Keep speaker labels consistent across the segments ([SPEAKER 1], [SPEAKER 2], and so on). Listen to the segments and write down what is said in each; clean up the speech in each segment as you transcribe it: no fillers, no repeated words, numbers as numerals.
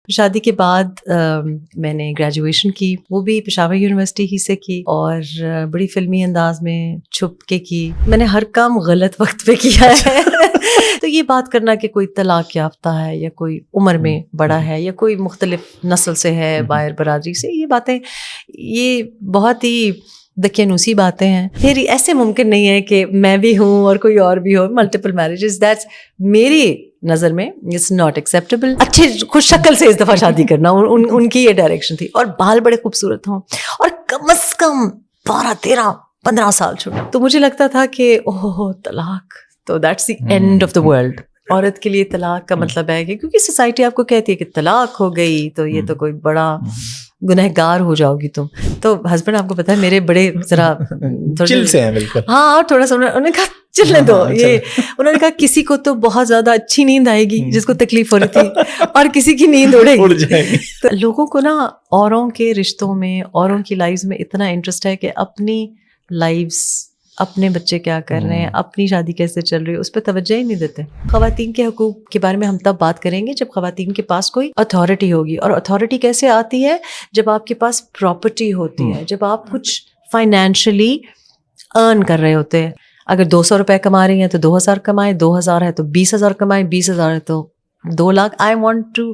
[SPEAKER 1] شادی کے بعد میں نے گریجویشن کی، وہ بھی پشاور یونیورسٹی ہی سے کی، اور بڑی فلمی انداز میں چھپ کے کی. میں نے ہر کام غلط وقت پہ کیا ہے. تو یہ بات کرنا کہ کوئی طلاق یافتہ ہے یا کوئی عمر میں بڑا ہے یا کوئی مختلف نسل سے ہے، باہر برادری سے، یہ باتیں یہ بہت ہی دقیانوسی باتیں ہیں. پھر ایسے ممکن نہیں ہے کہ میں بھی ہوں اور کوئی اور بھی ہو. ملٹیپل میرجز، دیٹس میری نظر میں اٹس ناٹ ایکسیپٹیبل. اچھے خوش شکل سے اس دفعہ شادی کرنا، ان کی یہ ڈائریکشن تھی، اور بال بڑے خوبصورت ہوں اور کم از کم 12 13 15 سال چھوٹا. تو مجھے لگتا تھا کہ اوہ طلاق تو that's the end of the world. عورت کے لیے طلاق کا مطلب ہے کہ کیونکہ سوسائٹی آپ کو کہتی ہے کہ طلاق ہو گئی تو یہ تو کوئی بڑا گنہگار ہو جاؤ گی تم. تو ہسبینڈ آپ کو پتا ہے میرے بڑے ذرا
[SPEAKER 2] چل سے ہیں بالکل.
[SPEAKER 1] ہاں تھوڑا سا انہوں نے کہا چلنے دو. یہ انہوں نے کہا کسی کو تو بہت زیادہ اچھی نیند آئے گی جس کو تکلیف ہو رہی تھی، اور کسی کی نیند اڑے گی. تو لوگوں کو نا اوروں کے رشتوں میں، اوروں کی لائفز میں اتنا انٹرسٹ ہے کہ اپنی لائفز، اپنے بچے کیا کر رہے ہیں، اپنی شادی کیسے چل رہی ہے، اس پہ توجہ ہی نہیں دیتے. خواتین کے حقوق کے بارے میں ہم تب بات کریں گے جب خواتین کے پاس کوئی اتھارٹی ہوگی. اور اتھارٹی کیسے آتی ہے؟ جب آپ کے پاس پراپرٹی ہوتی ہے، جب آپ کچھ فائنینشلی ارن کر رہے ہوتے ہیں. اگر 200 روپے کما رہی ہیں تو 2000 کمائیں، 2000 ہے تو 20,000 کمائیں، 20,000 ہے تو 2 lakh. I want to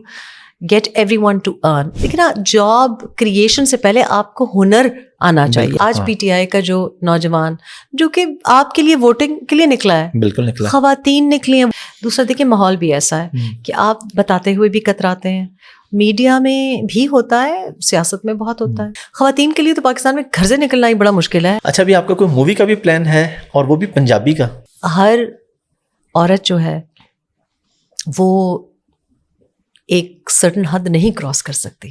[SPEAKER 1] get every one to earn. لیکن جاب کریشن سے پہلے آپ کو ہنر آنا چاہیے. آج پی ٹی آئی کا جو نوجوان جو کہ آپ کے لیے ووٹنگ کے لیے نکلا ہے، بالکل نکلا، خواتین نکلی ہیں. دوسرا دیکھیں ماحول بھی ایسا ہے کہ آپ بتاتے ہوئے بھی کتراتے ہیں. میڈیا میں بھی ہوتا ہے، سیاست میں بہت ہوتا ہے. خواتین کے لیے تو پاکستان میں گھر سے نکلنا ہی بڑا مشکل ہے.
[SPEAKER 2] اچھا ابھی آپ کا کوئی مووی کا بھی پلان ہے، اور وہ بھی پنجابی کا؟
[SPEAKER 1] ہر عورت جو ہے وہ ایک سرٹن حد نہیں کراس کر سکتی.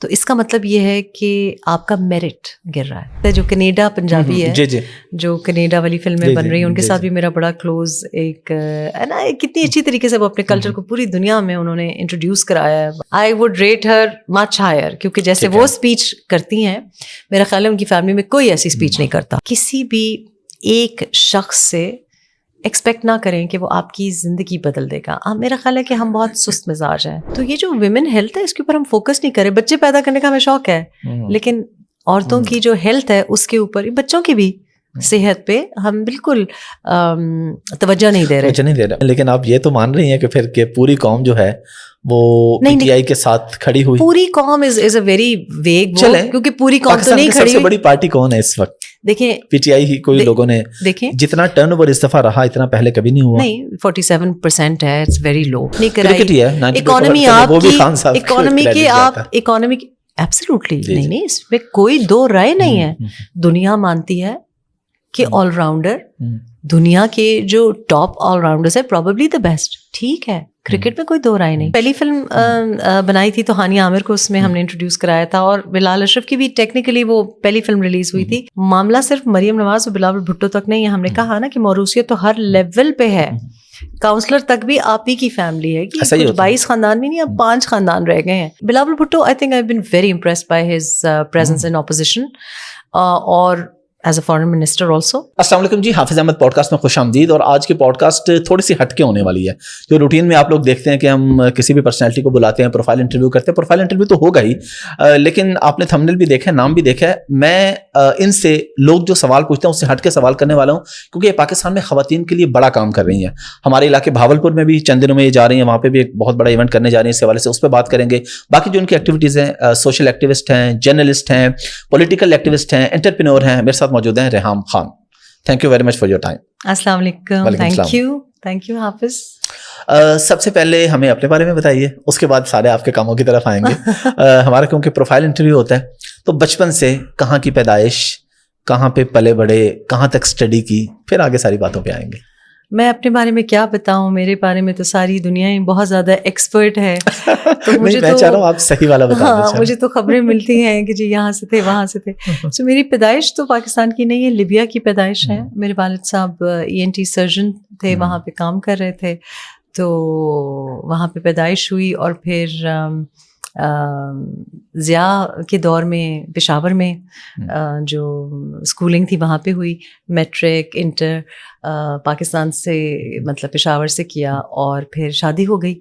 [SPEAKER 1] تو اس کا مطلب یہ ہے کہ آپ کا میرٹ گر رہا ہے. جو کینیڈا پنجابی ہے، جو کینیڈا والی فلمیں بن رہی ہیں، ان کے ساتھ بھی میرا بڑا کلوز ایک ہے نا. کتنی اچھی طریقے سے وہ اپنے کلچر کو پوری دنیا میں انہوں نے انٹروڈیوس کرایا ہے. I would rate her much higher, کیونکہ جیسے وہ اسپیچ کرتی ہیں، میرا خیال ہے ان کی فیملی میں کوئی ایسی اسپیچ نہیں کرتا. کسی بھی ایک شخص سے ایکسپیکٹ نہ کریں کہ وہ آپ کی زندگی بدل دے گا. میرا خیال ہے کہ ہم بہت سست مزاج ہیں. تو یہ جو ویمن ہیلتھ ہے اس کے اوپر ہم فوکس نہیں کریں. بچے پیدا کرنے کا ہمیں شوق ہے، لیکن عورتوں کی جو ہیلتھ ہے اس کے اوپر، بچوں کی بھی صحت پہ ہم بالکل توجہ نہیں دے رہے.
[SPEAKER 2] لیکن آپ یہ تو مان رہی ہیں کہ پھر کہ پوری قوم جو ہے وہ پی ٹی آئی کے ساتھ کھڑی ہوئی؟
[SPEAKER 1] پوری قوم از اے ویری ویگ، کیونکہ پوری قوم تو نہیں کھڑی ہوئی.
[SPEAKER 2] سب سے بڑی پارٹی کون ہے اس وقت؟
[SPEAKER 1] دیکھیں
[SPEAKER 2] پی ٹی آئی ہی. کوئی لوگوں نے
[SPEAKER 1] دیکھیں
[SPEAKER 2] جتنا ٹرن اوور اس دفعہ رہا اتنا پہلے کبھی نہیں ہوا.
[SPEAKER 1] نہیں 47% ہے، it's very low.
[SPEAKER 2] Economy
[SPEAKER 1] absolutely نہیں، اس میں کوئی دو رائے نہیں ہے. دنیا مانتی ہے کہ آل راؤنڈر، دنیا کے جو ٹاپ آل راؤنڈرز ہے پروبیبلی دا بیسٹ. ٹھیک ہے، کرکٹ میں کوئی دو رائے نہیں. پہلی فلم بنائی تھی تو ہانیہ عامر کو اس میں ہم نے انٹروڈیوس کرایا تھا، اور بلال اشرف کی بھی ٹیکنیکلی وہ پہلی فلم ریلیز ہوئی تھی. معاملہ صرف مریم نواز اور بلاول بھٹو تک نہیں ہے. ہم نے کہا نا کہ موروثیت تو ہر لیول پہ ہے. کاؤنسلر تک بھی آپ ہی کی فیملی ہے، کہ 22 خاندان بھی نہیں، اب 5 خاندان رہ گئے ہیں. Bilawal Bhutto I think I been very impressed by his presence in opposition, اور as a foreign minister also.
[SPEAKER 2] السلام علیکم جی، حافظ احمد پوڈ کاسٹ میں خوش آمدید. اور آج کی پوڈ کاسٹ تھوڑی سی ہٹ کے ہونے والی ہے. جو روٹین میں آپ لوگ دیکھتے ہیں کہ ہم کسی بھی پرسنالٹی کو بلاتے ہیں، پروفائل انٹرویو کرتے ہیں. پروفائل انٹرویو تو ہوگا ہی، لیکن آپ نے تھمبنیل بھی دیکھا ہے، نام بھی دیکھا ہے. میں ان سے لوگ جو سوال پوچھتے ہیں اس سے ہٹ کے سوال کرنے والا ہوں، کیونکہ یہ پاکستان میں خواتین کے لیے بڑا کام کر رہی ہیں. ہمارے علاقے بھاولپور میں بھی چند دنوں میں یہ جا رہی ہیں، وہاں پہ بھی ایک بہت بڑا ایونٹ کرنے جا رہی ہیں. اس حوالے سے اس پہ بات کریں گے. باقی جو ان کی ایکٹیویٹیز ہیں، سوشل ایکٹیوسٹ ہیں، جرنلسٹ ہیں، پولیٹیکل ایکٹیوسٹ ہیں، انٹرپرینور ہیں. میرے ساتھ موجود ہیں Reham Khan. Thank you very much for your time.
[SPEAKER 1] السلام علیکم. تھینک یو حافظ.
[SPEAKER 2] سب سے پہلے ہمیں اپنے بارے میں بتائیے، اس کے بعد سارے آپ کے کاموں کی طرف آئیں گے. ہمارا کیونکہ پروفائل انٹرویو ہوتا ہے، تو بچپن سے کہاں کی پیدائش، کہاں پہ پلے بڑے، کہاں تک اسٹڈی کی، پھر آگے ساری باتوں پہ آئیں گے.
[SPEAKER 1] میں اپنے بارے میں کیا بتاؤں، میرے بارے میں تو ساری دنیا ہی بہت زیادہ ایکسپرٹ ہے. تو مجھے
[SPEAKER 2] میں چاہ رہا ہوں آپ صحیح والا بتائیں.
[SPEAKER 1] ہاں، مجھے تو خبریں ملتی ہیں کہ جی یہاں سے تھے، وہاں سے تھے. سو میری پیدائش تو پاکستان کی نہیں ہے، لیبیا کی پیدائش ہے. میرے والد صاحب ENT سرجن تھے، وہاں پہ کام کر رہے تھے، تو وہاں پہ پیدائش ہوئی. اور پھر ضیاء کے دور میں پشاور میں جو اسکولنگ تھی وہاں پہ ہوئی. میٹرک انٹر پاکستان سے مطلب پشاور سے کیا، اور پھر شادی ہو گئی.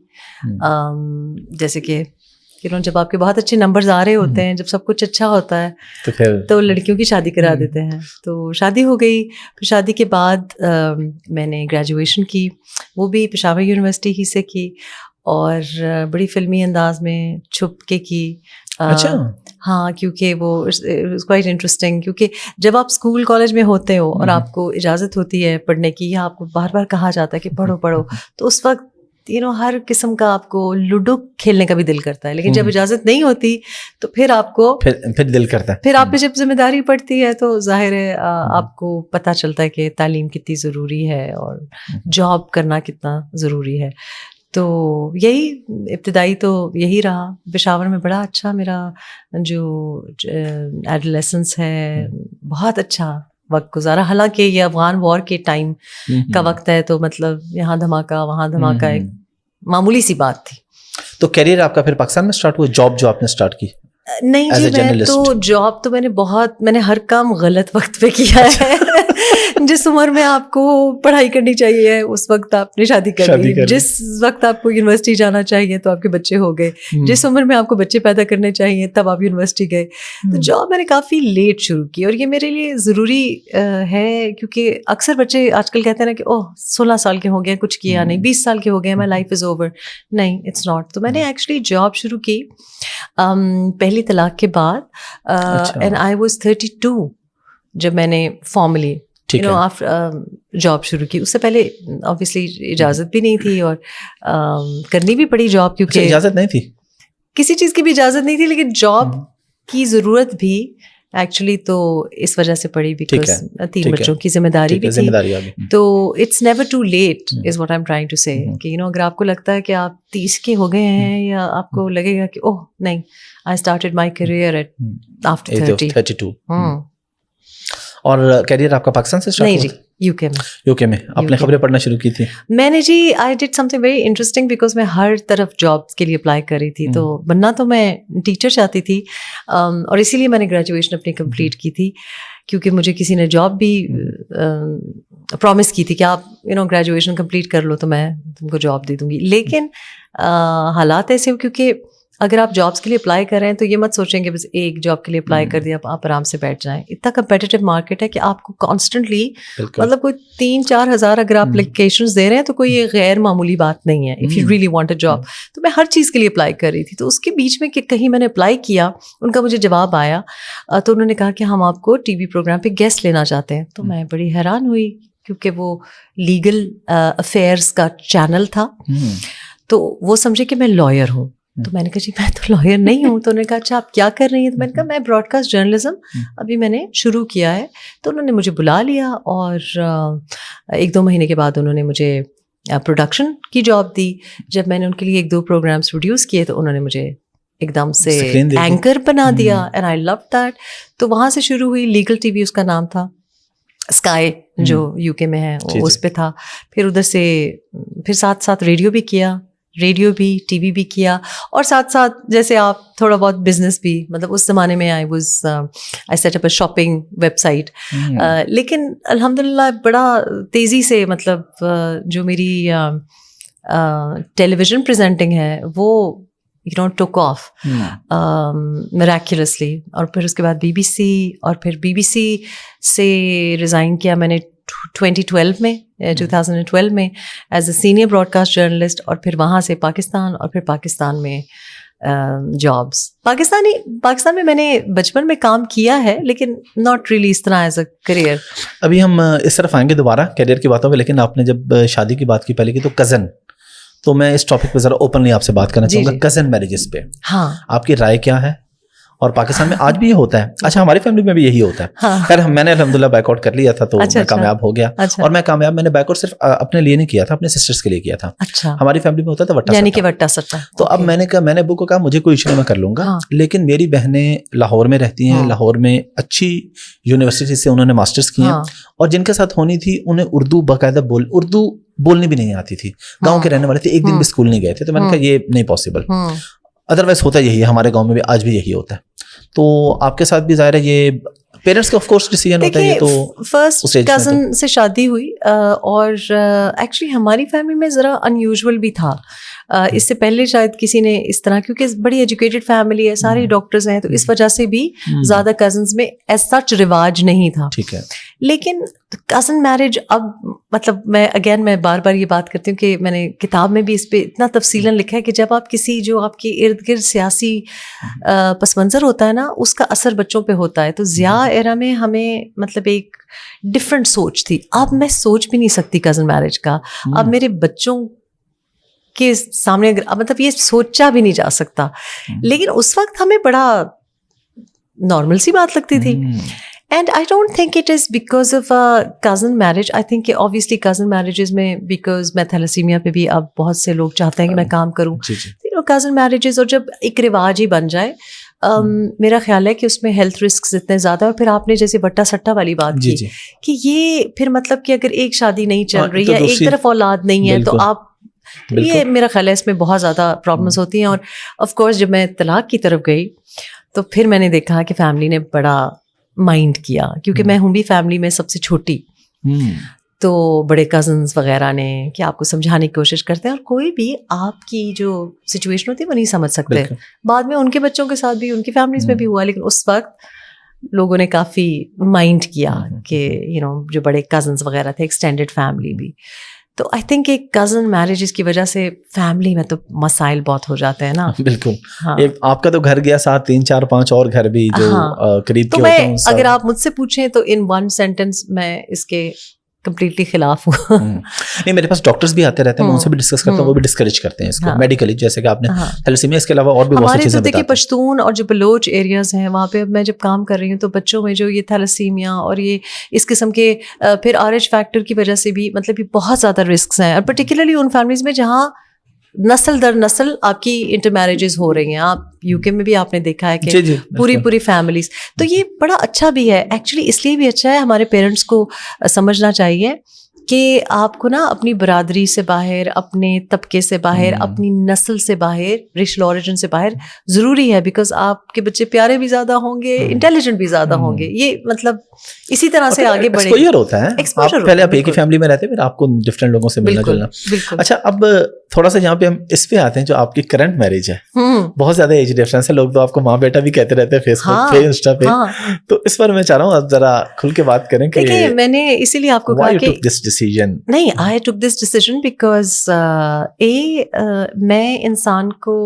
[SPEAKER 1] جیسے کہ جب آپ کے بہت اچھے نمبرز آ رہے ہوتے ہیں, جب سب کچھ اچھا ہوتا ہے تو لڑکیوں کی شادی کرا دیتے ہیں. تو شادی ہو گئی. پھر شادی کے بعد میں نے گریجویشن کی, وہ بھی پشاور یونیورسٹی ہی سے کی, اور بڑی فلمی انداز میں چھپ کے کی. ہاں, کیونکہ وہ کوائٹ انٹرسٹنگ, کیونکہ جب آپ اسکول کالج میں ہوتے ہو اور آپ کو اجازت ہوتی ہے پڑھنے کی, یا آپ کو بار بار کہا جاتا ہے کہ پڑھو پڑھو, تو اس وقت ہر قسم کا آپ کو لوڈو کھیلنے کا بھی دل کرتا ہے. لیکن جب اجازت نہیں ہوتی تو پھر آپ کو
[SPEAKER 2] پھر دل کرتا ہے.
[SPEAKER 1] پھر آپ پہ جب ذمہ داری پڑتی ہے تو ظاہر ہے آپ کو پتہ چلتا ہے کہ تعلیم کتنی ضروری ہے اور جاب کرنا کتنا ضروری ہے. تو یہی ابتدائی تو یہی رہا. پشاور میں بڑا اچھا میرا جو ایڈولیسنس ہے, بہت اچھا وقت گزارا. حالانکہ یہ افغان وار کے ٹائم کا وقت ہے, تو مطلب یہاں دھماکہ وہاں دھماکہ ایک معمولی سی بات تھی.
[SPEAKER 2] تو کیریئر آپ کا پھر پاکستان میں اسٹارٹ ہوا, جاب جو آپ نے اسٹارٹ کی؟
[SPEAKER 1] نہیں جی, میں تو جاب تو میں نے ہر کام غلط وقت پہ کیا ہے. جس عمر میں آپ کو پڑھائی کرنی چاہیے اس وقت آپ نے شادی کر لی, جس وقت آپ کو یونیورسٹی جانا چاہیے تو آپ کے بچے ہو گئے, جس عمر میں آپ کو بچے پیدا کرنے چاہیے تب آپ یونیورسٹی گئے. تو جاب میں نے کافی لیٹ شروع کی, اور یہ میرے لیے ضروری ہے, کیونکہ اکثر بچے آج کل کہتے ہیں نا کہ 16 سال کے ہو گئے کچھ کیا نہیں, 20 سال کے ہو گئے مائی لائف از اوور. نہیں, اٹس ناٹ. تو میں نے ایکچولی جاب شروع کی پہلی طلاق کے بعد, اینڈ آئی واز 32 جب میں نے فارملی جاب شروع کی. اس سے پہلے آبویسلی اجازت بھی نہیں تھی, اور کرنی بھی پڑی جاب, کیونکہ
[SPEAKER 2] اجازت نہیں تھی,
[SPEAKER 1] کسی چیز کی بھی اجازت نہیں تھی, لیکن جاب کی ضرورت بھی ایکچولی تو اس وجہ سے پڑی بیکاز 3 بچوں کی ذمہ داری بھی تھی. تو it's never too late is what I am trying to say, کہ اگر آپ کو لگتا ہے کہ آپ 30 کے ہو گئے ہیں, یا آپ کو لگے گا کہ اوہ نہیں, I started my career at after 32.
[SPEAKER 2] اور کیریئر آپ کا پاکستان سے اسٹارٹ ہوا؟
[SPEAKER 1] نہیں جی,
[SPEAKER 2] یو کے میں آپ نے خبریں پڑھنا شروع کی تھی.
[SPEAKER 1] میں نے جی, I did something very interesting, because میں ہر طرف جابس کے لیے اپلائی کر رہی تھی. تو بننا تو میں ٹیچر چاہتی تھی, اور اسی لیے میں نے گریجویشن اپنی کمپلیٹ کی تھی, کیونکہ مجھے کسی نے جاب بھی پرومس کی تھی کہ آپ گریجویشن کمپلیٹ کر لو تو میں تم کو جاب دے دوں گی. لیکن حالات ایسے ہو, کیونکہ اگر آپ جابس کے لیے اپلائی کر رہے ہیں تو یہ مت سوچیں کہ بس ایک جاب کے لیے اپلائی کر دیا آپ آرام سے بیٹھ جائیں. اتنا کمپیٹیٹیو مارکیٹ ہے کہ آپ کو کانسٹنٹلی مطلب کوئی 3-4 ہزار اگر آپ اپلیکیشنز دے رہے ہیں تو کوئی یہ غیر معمولی بات نہیں ہے. If you really want a job, تو میں ہر چیز کے لیے اپلائی کر رہی تھی. تو اس کے بیچ میں کہ کہیں میں نے اپلائی کیا, ان کا مجھے جواب آیا, تو انہوں نے کہا کہ ہم آپ کو ٹی وی پروگرام پہ گیسٹ لینا چاہتے ہیں. تو میں بڑی حیران ہوئی, کیونکہ وہ لیگل افیئرس کا چینل تھا, تو وہ سمجھے کہ میں لائر ہوں. تو میں نے کہا جی میں تو لائر نہیں ہوں. تو انہوں نے کہا اچھا آپ کیا کر رہی ہیں؟ تو میں نے کہا میں براڈ کاسٹ جرنلزم ابھی میں نے شروع کیا ہے. تو انہوں نے مجھے بلا لیا, اور 1-2 مہینے کے بعد انہوں نے مجھے پروڈکشن کی جاب دی. جب میں نے ان کے لیے 1-2 پروگرامس پروڈیوس کیے تو انہوں نے مجھے ایک دم سے اینکر بنا دیا, اینڈ آئی لو دیٹ. تو وہاں سے شروع ہوئی. لیگل ٹی وی اس کا نام تھا, اسکائی جو یو کے میں ہے اس پہ تھا. پھر ادھر سے پھر ساتھ ساتھ ریڈیو بھی کیا, ریڈیو بھی, ٹی وی بھی کیا, اور ساتھ ساتھ جیسے آپ تھوڑا بہت بزنس بھی, مطلب اس زمانے میں آئی set up a shopping web site. لیکن الحمد للہ بڑا تیزی سے مطلب جو میری ٹیلی ویژن پریزنٹنگ ہے وہ ٹوک آف میریکولسلی. اور پھر اس کے بعد بی بی سی, اور پھر بی بی سی سے ریزائن کیا میں نے 2012 میں as a senior broadcast journalist, اور پھر وہاں سے پاکستان, اور پھر پاکستان میں جابس. پاکستان میں میں نے بچپن میں کام کیا ہے, لیکن ناٹ ریئلی اس طرح ایز اے کریئر.
[SPEAKER 2] ابھی ہم اس طرف آئیں گے دوبارہ کیریئر کی باتوں پہ, لیکن آپ نے جب شادی کی بات کی پہلے کی, تو کزن, تو میں اس ٹاپک پہ ذرا اوپنلی آپ سے بات کرنا چاہوں گا, کزن میرجز پہ. ہاں, آپ کی رائے کیا ہے؟ اور پاکستان میں آج بھی یہ ہوتا ہے؟ اچھا, ہماری فیملی میں بھی یہی ہوتا ہے. خیر میں نے الحمدللہ بیک آؤٹ کر لیا تھا, تو میں کامیاب ہو گیا. اور میں کامیاب, میں نے بیک آؤٹ صرف اپنے لیے نہیں کیا تھا, اپنے سسٹرز کے لیے کیا تھا. ہماری فیملی میں ہوتا تھا وٹا سٹا. تو اب میں نے کہا, میں نے ابو کو کہا مجھے کوئی ایشو نہیں, میں کر لوں گا. لیکن میری بہنیں لاہور میں رہتی ہیں, لاہور میں اچھی یونیورسٹی سے انہوں نے ماسٹرز کیے ہیں, اور جن کے ساتھ ہونی تھی انہیں اردو باقاعدہ اردو بولنی بھی نہیں آتی تھی. گاؤں کے رہنے والے تھے, ایک دن بھی اسکول نہیں گئے تھے. تو میں نے کہا یہ نہیں پاسبل. ادروائز ہوتا یہی ہے, ہمارے گاؤں میں بھی آج بھی یہی ہوتا ہے. تو آپ کے ساتھ بھی ظاہر ہے یہ پیرنٹس کا آف کورس ڈیسیژن ہوتا ہے. یہ تو
[SPEAKER 1] فرسٹ کزن سے شادی ہوئی, اور ایکچولی ہماری فیملی میں ذرا ان یوزول بھی تھا. اس سے پہلے شاید کسی نے اس طرح, کیونکہ بڑی ایجوکیٹڈ فیملی ہے, سارے ڈاکٹرز ہیں, تو اس وجہ سے بھی زیادہ کزنس میں ایز سچ رواج نہیں تھا.
[SPEAKER 2] ٹھیک ہے.
[SPEAKER 1] لیکن کزن میرج اب مطلب میں بار بار یہ بات کرتی ہوں کہ میں نے کتاب میں بھی اس پہ اتنا تفصیلاً لکھا ہے کہ جب آپ کسی جو آپ کے ارد گرد سیاسی پس منظر ہوتا ہے نا, اس کا اثر بچوں پہ ہوتا ہے. تو ضیاء ایرا میں ہمیں مطلب ایک ڈفرینٹ سوچ تھی. اب میں سوچ بھی نہیں سکتی کزن میرج کا. اب میرے بچوں کے سامنے مطلب یہ سوچا بھی نہیں جا سکتا. لیکن اس وقت ہمیں بڑا نارمل سی بات لگتی تھی. And I don't think it is because of cousin marriage. I think obviously cousin marriages میں because میں thalassemia پہ بھی اب بہت سے لوگ چاہتے ہیں کہ میں کام کروں. cousin marriages اور جب ایک رواج ہی بن جائے, میرا خیال ہے کہ اس میں ہیلتھ رسکس اتنے زیادہ. اور پھر آپ نے جیسے وٹا سٹا والی بات کی کہ یہ پھر مطلب کہ اگر ایک شادی نہیں چل رہی یا ایک طرف اولاد نہیں ہے تو آپ, یہ میرا خیال ہے اس میں بہت زیادہ پرابلمس ہوتی ہیں. اور آف کورس جب میں طلاق کی طرف گئی تو پھر میں نے دیکھا کہ فیملی نے بڑا مائنڈ کیا, کیونکہ میں ہوں بھی فیملی میں سب سے چھوٹی. تو بڑے کزنس وغیرہ نے کہ آپ کو سمجھانے کی کوشش کرتے ہیں, اور کوئی بھی آپ کی جو سچویشن ہوتی ہے وہ نہیں سمجھ سکتے. بعد میں ان کے بچوں کے ساتھ بھی, ان کی فیملیز میں بھی ہوا, لیکن اس وقت لوگوں نے کافی مائنڈ کیا کہ جو بڑے کزنس وغیرہ تھے, ایکسٹینڈیڈ فیملی بھی. تو آئی تھنک ایک کزن میرجز کی وجہ سے فیملی میں تو مسائل بہت ہو جاتے ہیں نا.
[SPEAKER 2] بالکل. آپ کا تو گھر گیا ساتھ 3 4 5 اور گھر بھی جو قریب کے ہوتے ہیں.
[SPEAKER 1] اگر آپ مجھ سے پوچھیں تو ان ون سینٹینس میں اس کے کمپلیٹلی خلاف ہوں.
[SPEAKER 2] نہیں, میرے پاس ڈاکٹرز بھی آتے رہتے ہیں, میں ان سے بھی ڈسکس کرتا ہوں, وہ بھی ڈسکریج کرتے ہیں اس کو میڈیکلی, جیسے کہ آپ نے تھیلیسیمیا, اس کے علاوہ اور بھی بہت سی چیزیں بتاتے ہیں. ہمارے
[SPEAKER 1] پشتون اور جو بلوچ ایریاز ہیں وہاں پہ میں جب کام کر رہی ہوں تو بچوں میں جو یہ تھیلیسیمیا اور یہ اس قسم کے پھر RH فیکٹر کی وجہ سے بھی مطلب یہ بہت زیادہ رسکس ہیں. اور پرٹیکولرلی ان فیملیز میں جہاں نسل در نسل آپ کی انٹر میرجز ہو رہی ہیں. آپ UK میں بھی آپ نے دیکھا ہے کہ پوری فیملیز. تو یہ بڑا اچھا بھی ہے ایکچولی, اس لیے بھی اچھا ہے, ہمارے پیرنٹس کو سمجھنا چاہیے کہ آپ کو نا اپنی برادری سے باہر, اپنے طبقے سے باہر, اپنی نسل سے باہر, ریشل اوریجن سے باہر ضروری ہے, بیکاز آپ کے بچے پیارے بھی زیادہ ہوں گے, انٹیلیجنٹ بھی زیادہ ہوں گے. یہ مطلب اسی طرح سے آگے بڑھے.
[SPEAKER 2] ایکسپوجر ہوتا ہے, پہلے آپ ایک ہی فیملی میں رہتے, پھر آپ کو ڈفرینٹ لوگوں سے ملنا جلنا. اچھا, اب تھوڑا سا یہاں پہ ہم اس پہ آتے ہیں جو آپ کی کرنٹ میرج ہے. بہت زیادہ ایج ڈفرینس ہے, لوگ تو آپ کو ماں بیٹا بھی کہتے رہتے ہیں فیس بک پہ, انسٹا پہ. تو اس پر میں چاہ رہا ہوں آپ ذرا کھل کے بات کریں کہ
[SPEAKER 1] میں نے اسی لیے آپ کو کہا کہ نہیں, I took this decision because میں انسان کو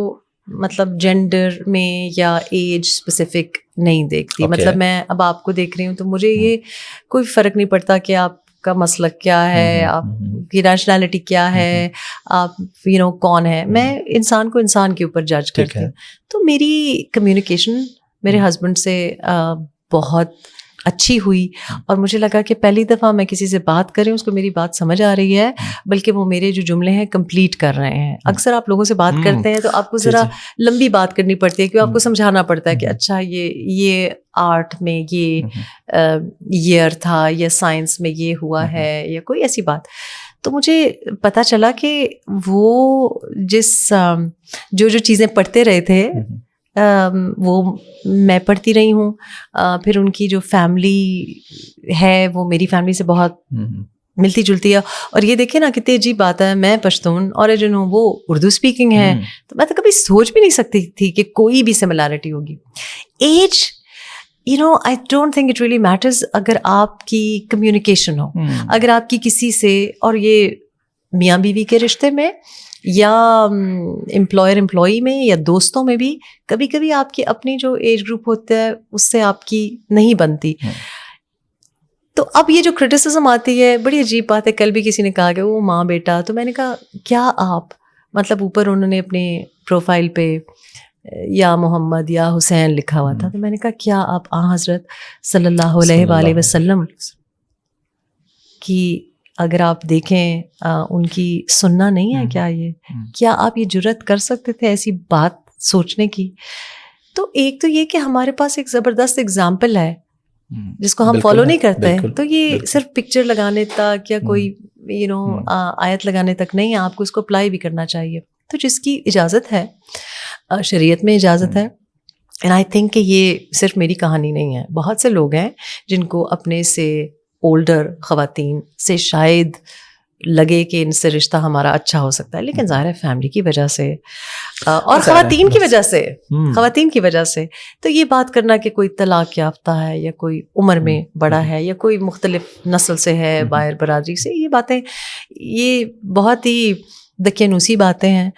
[SPEAKER 1] مطلب جینڈر میں یا ایج اسپیسیفک نہیں دیکھتی. مطلب میں اب آپ کو دیکھ رہی ہوں تو مجھے یہ کوئی فرق نہیں پڑتا کہ آپ کا مسلک کیا ہے, آپ کی نیشنلٹی کیا ہے, آپ کون ہے. میں انسان کو انسان کے اوپر جج کرتی ہوں. تو میری کمیونیکیشن میرے ہسبینڈ سے بہت اچھی ہوئی, اور مجھے لگا کہ پہلی دفعہ میں کسی سے بات کر رہی ہوں, اس کو میری بات سمجھ آ رہی ہے, بلکہ وہ میرے جو جملے ہیں کمپلیٹ کر رہے ہیں. اکثر آپ لوگوں سے بات کرتے ہیں تو آپ کو ذرا لمبی بات کرنی پڑتی ہے, کیونکہ آپ کو سمجھانا پڑتا ہے کہ اچھا یہ آرٹ میں یہ ایئر تھا, یا سائنس میں یہ ہوا ہے, یا کوئی ایسی بات. تو مجھے پتہ چلا کہ وہ جو چیزیں پڑھتے رہے تھے وہ میں پڑھتی رہی ہوں. پھر ان کی جو فیملی ہے وہ میری فیملی سے بہت ملتی جلتی ہے. اور یہ دیکھیں نا کتنی عجیب بات ہے, میں پشتون اوریجن ہوں, وہ اردو اسپیکنگ ہے. تو میں تو کبھی سوچ بھی نہیں سکتی تھی کہ کوئی بھی سملیرٹی ہوگی. ایج I don't think it really matters. اگر آپ کی کمیونیکیشن ہو, اگر آپ کی کسی سے, اور یہ میاں بیوی کے رشتے میں یا امپلائر امپلائی میں یا دوستوں میں بھی, کبھی کبھی آپ کی اپنی جو ایج گروپ ہوتا ہے اس سے آپ کی نہیں بنتی. تو اب یہ جو کرٹیسزم آتی ہے, بڑی عجیب بات ہے. کل بھی کسی نے کہا کہ وہ ماں بیٹا, تو میں نے کہا کیا آپ مطلب اوپر انہوں نے اپنے پروفائل پہ یا محمد یا حسین لکھا ہوا تھا, تو میں نے کہا کیا آپ حضرت صلی اللہ علیہ وآلہ وسلم کی اگر آپ دیکھیں ان کی سننا نہیں ہے کیا, یہ کیا آپ یہ جرت کر سکتے تھے ایسی بات سوچنے کی؟ تو ایک تو یہ کہ ہمارے پاس ایک زبردست اگزامپل ہے جس کو ہم فالو نہیں کرتے. تو یہ صرف پکچر لگانے تک یا کوئی آیت لگانے تک نہیں ہے, آپ کو اس کو اپلائی بھی کرنا چاہیے. تو جس کی اجازت ہے, شریعت میں اجازت ہے. اینڈ آئی تھنک کہ یہ صرف میری کہانی نہیں ہے, بہت سے لوگ ہیں جن کو اپنے سے اولڈر خواتین سے شاید لگے کہ ان سے رشتہ ہمارا اچھا ہو سکتا ہے. لیکن ظاہر ہے فیملی کی وجہ سے اور خواتین کی وجہ سے تو یہ بات کرنا کہ کوئی طلاق یافتہ ہے یا کوئی عمر میں بڑا ہے یا کوئی مختلف نسل سے ہے, باہر برادری سے, یہ باتیں یہ بہت ہی دقیانوسی باتیں ہیں.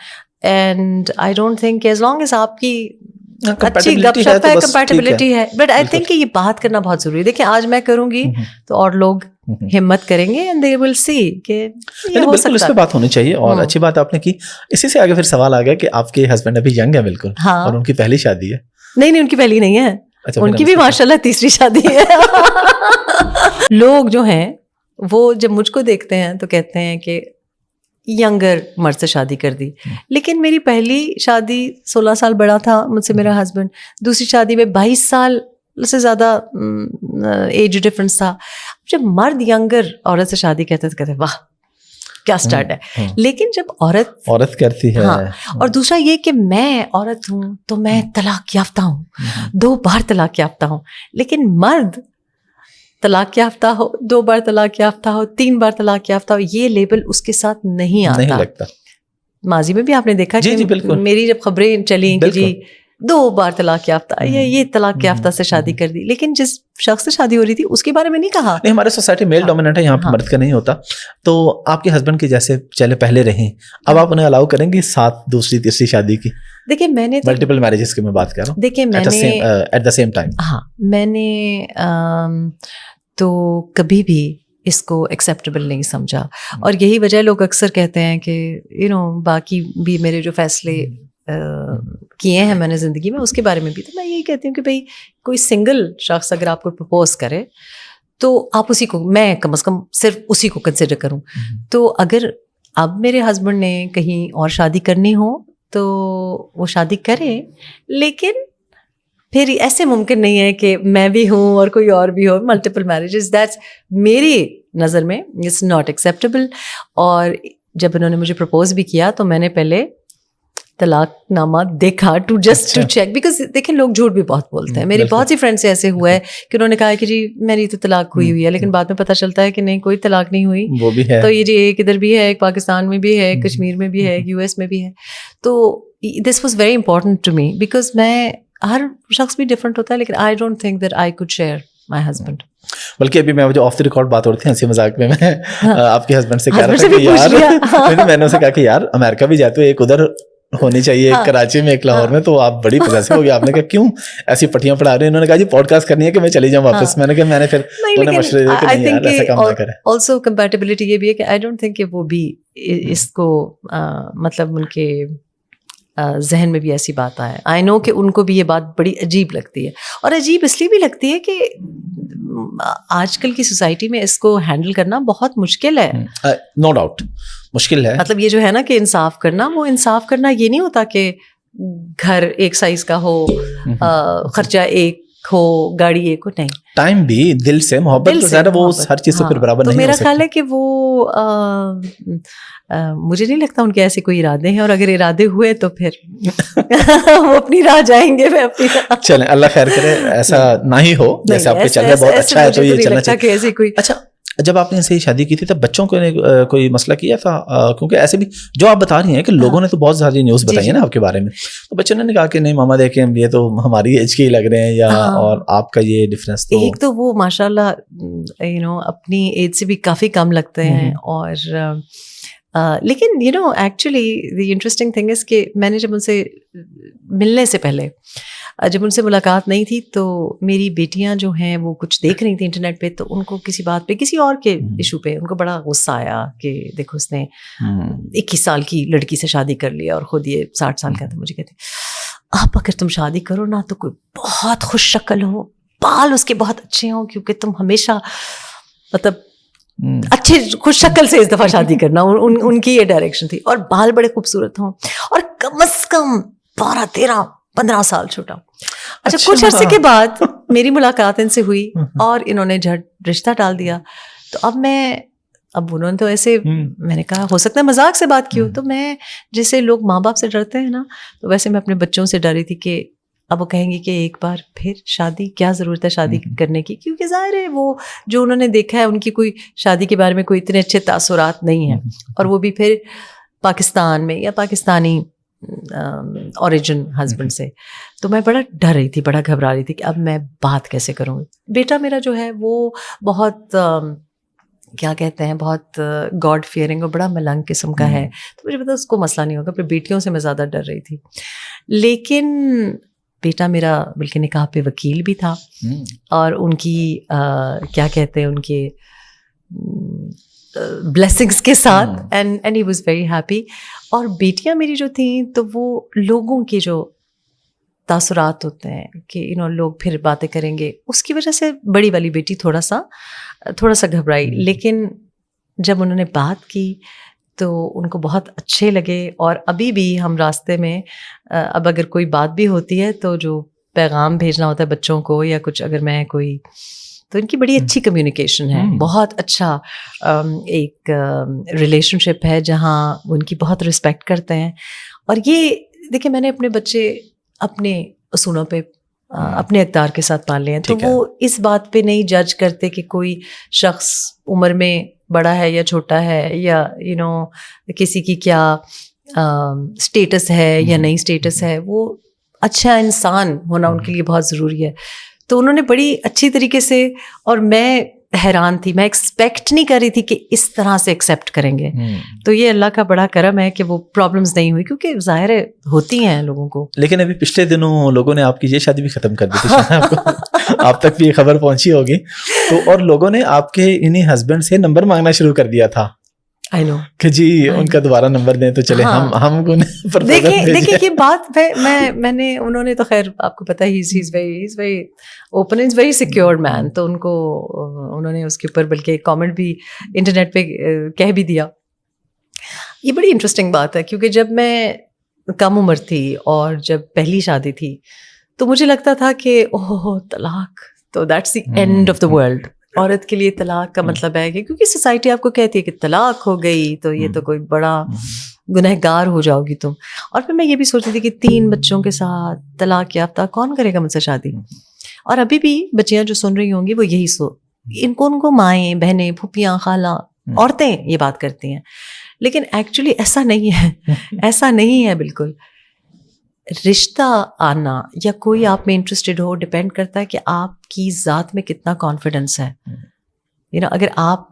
[SPEAKER 1] And I don't think as long as آپ کی اچھی گپ شپ ہے, کمپیٹیبلٹی ہے, بٹ آئی تھنک کہ یہ بات کرنا بہت ضروری ہے. دیکھیں آج میں کروں گی تو اور لوگ ہمت کریں گے اینڈ دے ول سی کہ
[SPEAKER 2] بالکل اس پہ بات ہونی چاہیے. اور اچھی بات آپ نے کی. اسی سے آگے پھر سوال آ گیا کہ آپ کے ہسبینڈ ابھی ینگ ہے بالکل, اور ان کی پہلی شادی ہے.
[SPEAKER 1] نہیں ان کی پہلی نہیں ہے, ان کی بھی ماشاءاللہ تیسری شادی ہے. لوگ جو ہیں وہ جب مجھ کو دیکھتے ہیں تو کہتے ہیں کہ ینگر مرد سے شادی کر دی, لیکن میری پہلی شادی 16 سال بڑا تھا مجھ سے میرا ہسبینڈ, دوسری شادی میں 22 سال سے زیادہ ایج ڈفرنس تھا. جب مرد ینگر عورت سے شادی کہتے تو کہتے واہ کیا سٹارٹ ہے. لیکن جب عورت
[SPEAKER 2] کرتی ہے,
[SPEAKER 1] اور دوسرا یہ کہ میں عورت ہوں تو میں طلاق یافتہ ہوں, 2 بار طلاق یافتہ ہوں, لیکن مرد طلاق یافتہ ہو, 2 بار طلاق یافتہ ہو, 3 بار طلاق یافتہ ہو, یہ لیبل اس کے ساتھ نہیں آتا. ماضی میں بھی آپ نے دیکھا کہ میری جب خبریں چلیں کہ جی 2 بار طلاق یافتہ یا یہ طلاق یافتہ سے شادی کر دی, لیکن جس شخص سے شادی ہو رہی تھی اس کے بارے میں نہیں کہا.
[SPEAKER 2] نہیں, ہمارے سوسائٹی میل ڈومیننٹ ہے, یہاں پہ مرد کا نہیں ہوتا. تو آپ کے ہسبینڈ کے جیسے چلے پہلے رہیں, اب آپ انہیں الاؤ کریں گے ساتھ دوسری تیسری شادی کی؟
[SPEAKER 1] دیکھیں میں نے
[SPEAKER 2] ملٹیپل میرجز کی میں بات کر رہا ہوں.
[SPEAKER 1] دیکھیں میں نے
[SPEAKER 2] ایٹ دا سیم ٹائم,
[SPEAKER 1] ہاں میں نے تو کبھی بھی اس کو ایکسیپٹیبل نہیں سمجھا. اور یہی وجہ لوگ اکثر کہتے ہیں کہ باقی بھی میرے جو فیصلے کیے ہیں میں نے زندگی میں اس کے بارے میں بھی, تو میں یہی کہتی ہوں کہ بھائی کوئی سنگل شخص اگر آپ کو پرپوز کرے تو آپ اسی کو, میں کم از کم صرف اسی کو کنسیڈر کروں. تو اگر اب میرے ہسبینڈ نے کہیں اور شادی کرنی ہو تو وہ شادی کرے, لیکن پھر ایسے ممکن نہیں ہے کہ میں بھی ہوں اور کوئی اور بھی ہو. ملٹیپل میرجز دیٹس میری نظر میں اٹس ناٹ ایکسیپٹیبل. اور جب انہوں نے مجھے پرپوز بھی کیا تو میں نے پہلے طلاق نامہ دیکھا ٹو چیک, بیکاز دیکھیں لوگ جھوٹ بھی بہت بولتے ہیں. میری بہت سی فرینڈ سے ایسے ہوا ہے کہ انہوں نے کہا کہ جی میری تو طلاق ہوئی ہے, لیکن بعد میں پتہ چلتا ہے کہ نہیں کوئی طلاق نہیں ہوئی.
[SPEAKER 2] وہ بھی ہے
[SPEAKER 1] تو یہ جی ایک ادھر بھی ہے, ایک پاکستان میں بھی ہے, ایک کشمیر میں بھی ہے, ایک US میں بھی ہے. تو this was very important to me, because میں ہر شخص بھی ڈفرینٹ ہوتا ہے, لیکن I don't think that I could share my husband.
[SPEAKER 2] بلکہ ابھی میں جو آف دی ریکارڈ بات ہو رہی تھی ہنسی مذاق میں آپ کے ہسبینڈ سے کہہ رہا تھا کہ یار میں نے اسے کہا کہ یار امریکہ بھی جاتے ہو, ایک ادھر ہونی چاہیے, ایک کراچی میں ایک لاہور میں, تو آپ بڑی پوزیسو ہو گئی. آپ نے کہا کیوں ایسی پٹیاں پڑھا رہے ہیں؟ انہوں نے کہا جی پوڈ کاسٹ کرنی ہے کہ میں چلی جاؤں واپس. میں نے کہا میں نے پھر انہیں مشورے دیے کہ نہیں یار ایسا کام نہ کریں.
[SPEAKER 1] آلسو کمپیٹیبلٹی یہ بھی ہے کہ آئی ڈونٹ تھنک کہ وہ بھی اس کو مطلب ان کے ذہن میں بھی ایسی بات آئے. آئی نو کہ ان کو بھی یہ بات بڑی عجیب لگتی ہے, اور عجیب اس لیے بھی لگتی ہے کہ آج کل کی سوسائٹی میں اس کو ہینڈل کرنا بہت مشکل ہے.
[SPEAKER 2] نو ڈاؤٹ مشکل ہے.
[SPEAKER 1] مطلب یہ جو ہے نا کہ انصاف کرنا, وہ انصاف کرنا یہ نہیں ہوتا کہ گھر ایک سائز کا ہو, خرچہ ایک ہو, گاڑی ایک ہو, نہیں. ٹائم
[SPEAKER 2] بھی دل سے محبت تو زیادہ وہ ہر چیز سے پھر برابر نہیں ہو سکتی.
[SPEAKER 1] تو میرا خیال ہے کہ وہ مجھے نہیں لگتا ان کے ایسے کوئی ارادے ہیں, اور اگر ارادے ہوئے تو پھر وہ اپنی راہ جائیں گے, میں اپنی راہ.
[SPEAKER 2] چلیں اللہ خیر کرے, ایسا نہ ہی ہو جیسے آپ کے چل رہا ہے, بہت اچھا ہے. تو یہ چلنا چاہیے. اچھا جب آپ نے ان سے شادی کی تھی تب بچوں کو کوئی مسئلہ کیا تھا؟ کیونکہ ایسے بھی جو آپ بتا رہی ہیں کہ لوگوں نے تو بہت ساری نیوز بتائی ہے نا آپ کے بارے میں, تو بچوں نے کہا کہ نہیں ماما دیکھیں یہ تو ہماری ایج کے ہی لگ رہے ہیں, یا اور آپ کا یہ ڈفرینس.
[SPEAKER 1] ایک تو وہ ماشاء اللہ اپنی ایج سے بھی کافی کم لگتے ہیں, اور لیکن actually the interesting thing is کہ میں نے جب ان سے ملنے سے پہلے, جب ان سے ملاقات نہیں تھی, تو میری بیٹیاں جو ہیں وہ کچھ دیکھ رہی تھیں انٹرنیٹ پہ, تو ان کو کسی بات پہ, کسی اور کے ایشو پہ ان کو بڑا غصہ آیا کہ دیکھو اس نے 21 سال کی لڑکی سے شادی کر لیا اور خود یہ 60 سال کا تھا. مجھے کہتے آپ اگر تم شادی کرو نا تو کوئی بہت خوش شکل ہو, بال اس کے بہت اچھے ہوں, کیونکہ تم ہمیشہ مطلب اچھے خوش شکل سے اس دفعہ شادی کرنا, ان کی یہ ڈائریکشن تھی, اور بال بڑے خوبصورت ہوں, اور کم از کم 12, 13, 15 سال چھوٹا. اچھا کچھ عرصے کے بعد میری ملاقات ان سے ہوئی اور انہوں نے جھٹ رشتہ ڈال دیا. تو اب انہوں نے تو ایسے, میں نے کہا ہو سکتا ہے مذاق سے بات کی ہو, تو میں جیسے لوگ ماں باپ سے ڈرتے ہیں نا, تو ویسے میں اپنے بچوں سے ڈر رہی تھی کہ اب وہ کہیں گے کہ ایک بار پھر شادی، کیا ضرورت ہے شادی کرنے کی، کیونکہ ظاہر ہے وہ جو انہوں نے دیکھا ہے ان کی کوئی شادی کے بارے میں کوئی اتنے اچھے تاثرات نہیں ہیں، اور وہ بھی پھر پاکستان میں یا پاکستانی اوریجن ہسبینڈ سے. تو میں بڑا ڈر رہی تھی، بڑا گھبرا رہی تھی کہ اب میں بات کیسے کروں. بیٹا میرا جو ہے وہ بہت کیا کہتے ہیں، بہت گاڈ فیئرنگ اور بڑا ملنگ قسم کا ہے، تو مجھے پتا اس کو مسئلہ نہیں ہوگا. پھر بیٹیوں سے میں زیادہ ڈر رہی تھی. لیکن بیٹا میرا بلکہ نکاح پہ وکیل بھی تھا، اور ان کی کیا کہتے ہیں، ان کے بلیسنگس کے ساتھ، and he was very happy. اور بیٹیاں میری جو تھیں تو وہ لوگوں کے جو تاثرات ہوتے ہیں کہ لوگ پھر باتیں کریں گے، اس کی وجہ سے بڑی والی بیٹی تھوڑا سا گھبرائی. لیکن جب انہوں نے بات کی تو ان کو بہت اچھے لگے. اور ابھی بھی ہم راستے میں اب اگر کوئی بات بھی ہوتی ہے تو جو پیغام بھیجنا ہوتا ہے بچوں کو یا کچھ اگر میں کوئی، تو ان کی بڑی اچھی کمیونیکیشن ہے، بہت اچھا ایک ریلیشن شپ ہے جہاں ان کی بہت رسپیکٹ کرتے ہیں. اور یہ دیکھیں میں نے اپنے بچے اپنے اصولوں پہ اپنے اقدار کے ساتھ پال لے ہیں، تو وہ اس بات پہ نہیں جج کرتے کہ کوئی شخص عمر میں بڑا ہے یا چھوٹا ہے، یا کسی کی کیا اسٹیٹس ہے یا نہیں اسٹیٹس ہے. وہ اچھا انسان ہونا ان کے لیے بہت ضروری ہے. تو انہوں نے بڑی اچھی طریقے سے، اور میں حیران تھی، میں ایکسپیکٹ نہیں کر رہی تھی کہ اس طرح سے ایکسیپٹ کریں گے. تو یہ اللہ کا بڑا کرم ہے کہ وہ پرابلمز نہیں ہوئی، کیونکہ ظاہر ہوتی ہیں لوگوں کو.
[SPEAKER 2] لیکن ابھی پچھلے دنوں لوگوں نے آپ کی یہ شادی بھی ختم کر دی تھی، آپ تک بھی یہ خبر پہنچی ہوگی. تو اور لوگوں نے آپ کے انہی ہسبینڈ سے نمبر مانگنا شروع کر دیا تھا کہ جی ان کا دوبارہ نمبر دیں تو چلے ہم
[SPEAKER 1] دیکھیں یہ بات میں نے، انہوں نے تو خیر آپ کو پتا ہی very open is very secured man, تو ان کو انہوں نے اس کے اوپر بلکہ ایک کامنٹ بھی انٹرنیٹ پہ کہہ بھی دیا. یہ بڑی انٹرسٹنگ بات ہے، کیونکہ جب میں کم عمر تھی اور جب پہلی شادی تھی تو مجھے لگتا تھا کہ اوہ طلاق تو that's the end of the world. عورت کے لیے طلاق کا مطلب ہے کہ کیونکہ سوسائٹی آپ کو کہتی ہے کہ طلاق ہو گئی تو یہ تو کوئی بڑا گنہگار ہو جاؤ گی تم. اور پھر میں یہ بھی سوچتی تھی کہ 3 بچوں کے ساتھ طلاق یافتہ کون کرے گا مجھ سے شادی. اور ابھی بھی بچیاں جو سن رہی ہوں گی وہ یہی ان کو مائیں بہنیں پھوپھیاں خالہ عورتیں یہ بات کرتی ہیں، لیکن ایکچولی ایسا نہیں ہے، ایسا نہیں ہے بالکل. رشتہ آنا یا کوئی آپ میں انٹرسٹڈ ہو ڈپینڈ کرتا ہے کہ آپ کی ذات میں کتنا کانفیڈنس ہے. اگر آپ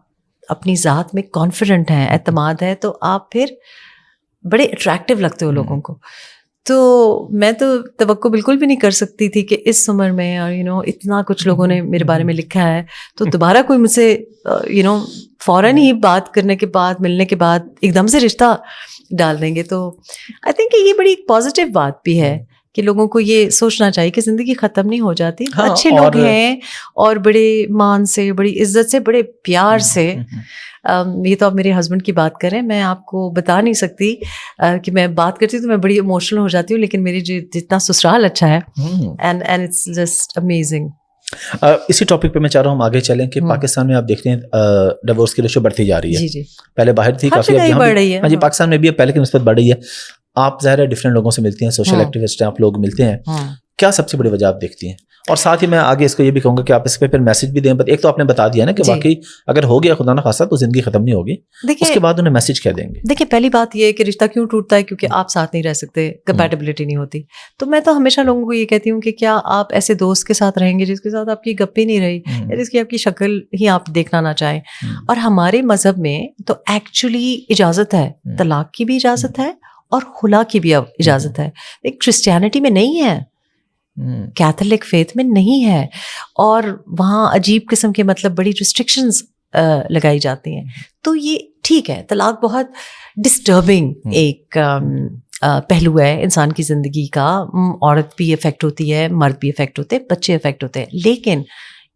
[SPEAKER 1] اپنی ذات میں کانفیڈنٹ ہیں، اعتماد ہے، تو آپ پھر بڑے اٹریکٹیو لگتے ہو لوگوں کو. تو میں تو توقع بالکل بھی نہیں کر سکتی تھی کہ اس عمر میں، اور اتنا کچھ لوگوں نے میرے بارے میں لکھا ہے، تو دوبارہ کوئی مجھ سے فوراً ہی بات کرنے کے بعد، ملنے کے بعد ایک دم سے رشتہ ڈال دیں گے. تو آئی تھنک کہ یہ بڑی پازیٹیو بات بھی ہے کہ لوگوں کو یہ سوچنا چاہیے کہ زندگی ختم نہیں ہو جاتی. اچھے لوگ ہیں اور بڑے مان سے، بڑی عزت سے، بڑے پیار سے. یہ تو آپ میرے ہسبینڈ کی بات کریں، میں آپ کو بتا نہیں سکتی کہ میں بات کرتی ہوں تو میں بڑی ایموشنل ہو جاتی ہوں، لیکن میری جتنا سسرال اچھا ہے، اینڈ اٹس جسٹ امیزنگ.
[SPEAKER 2] اسی ٹاپک پہ میں چاہ رہا ہوں ہم آگے چلیں کہ پاکستان میں آپ دیکھتے ہیں ڈیورس کی ریشو بڑھتی جا رہی ہے.
[SPEAKER 1] جی
[SPEAKER 2] پہلے باہر تھی کافی،
[SPEAKER 1] بڑھ رہی ہے.
[SPEAKER 2] ہاں جی، پاکستان میں بھی ہے، پہلے کی نسبت بڑھ رہی ہے. آپ ظاہر ہے ڈفرینٹ لوگوں سے ملتی ہیں، سوشل ایکٹیوسٹ ہیں آپ، لوگ ملتے ہیں، کیا سب سے بڑی وجہ آپ دیکھتی ہیں؟ اور ساتھ ہی میں آگے اس کو یہ بھی کہوں گا کہ آپ اس پہ پھر میسج بھی دیں. ایک تو آپ نے بتا دیا نا کہ واقعی اگر ہو گیا خدا نہ خاصہ تو زندگی ختم نہیں ہوگی، اس کے بعد انہیں میسج کیا دیں گے؟
[SPEAKER 1] دیکھیں پہلی بات یہ ہے کہ رشتہ کیوں ٹوٹتا ہے؟ کیونکہ آپ ساتھ نہیں رہ سکتے، کمپیٹیبلٹی نہیں ہوتی. تو میں تو ہمیشہ لوگوں کو یہ کہتی ہوں کہ کیا آپ ایسے دوست کے ساتھ رہیں گے جس کے ساتھ آپ کی گپی نہیں رہی، یا جس کی آپ کی شکل ہی آپ دیکھنا نہ چاہیں. اور ہمارے مذہب میں تو ایکچولی اجازت ہے، طلاق کی بھی اجازت ہے اور خلا کی بھی اجازت ہے. کرسچینٹی میں نہیں ہے، کیتھولک فیتھ میں نہیں ہے، اور وہاں عجیب قسم کے مطلب بڑی ریسٹرکشنز لگائی جاتی ہیں. تو یہ ٹھیک ہے، طلاق بہت ڈسٹربنگ ایک پہلو ہے انسان کی زندگی کا. عورت بھی افیکٹ ہوتی ہے، مرد بھی افیکٹ ہوتے ہیں، بچے افیکٹ ہوتے ہیں. لیکن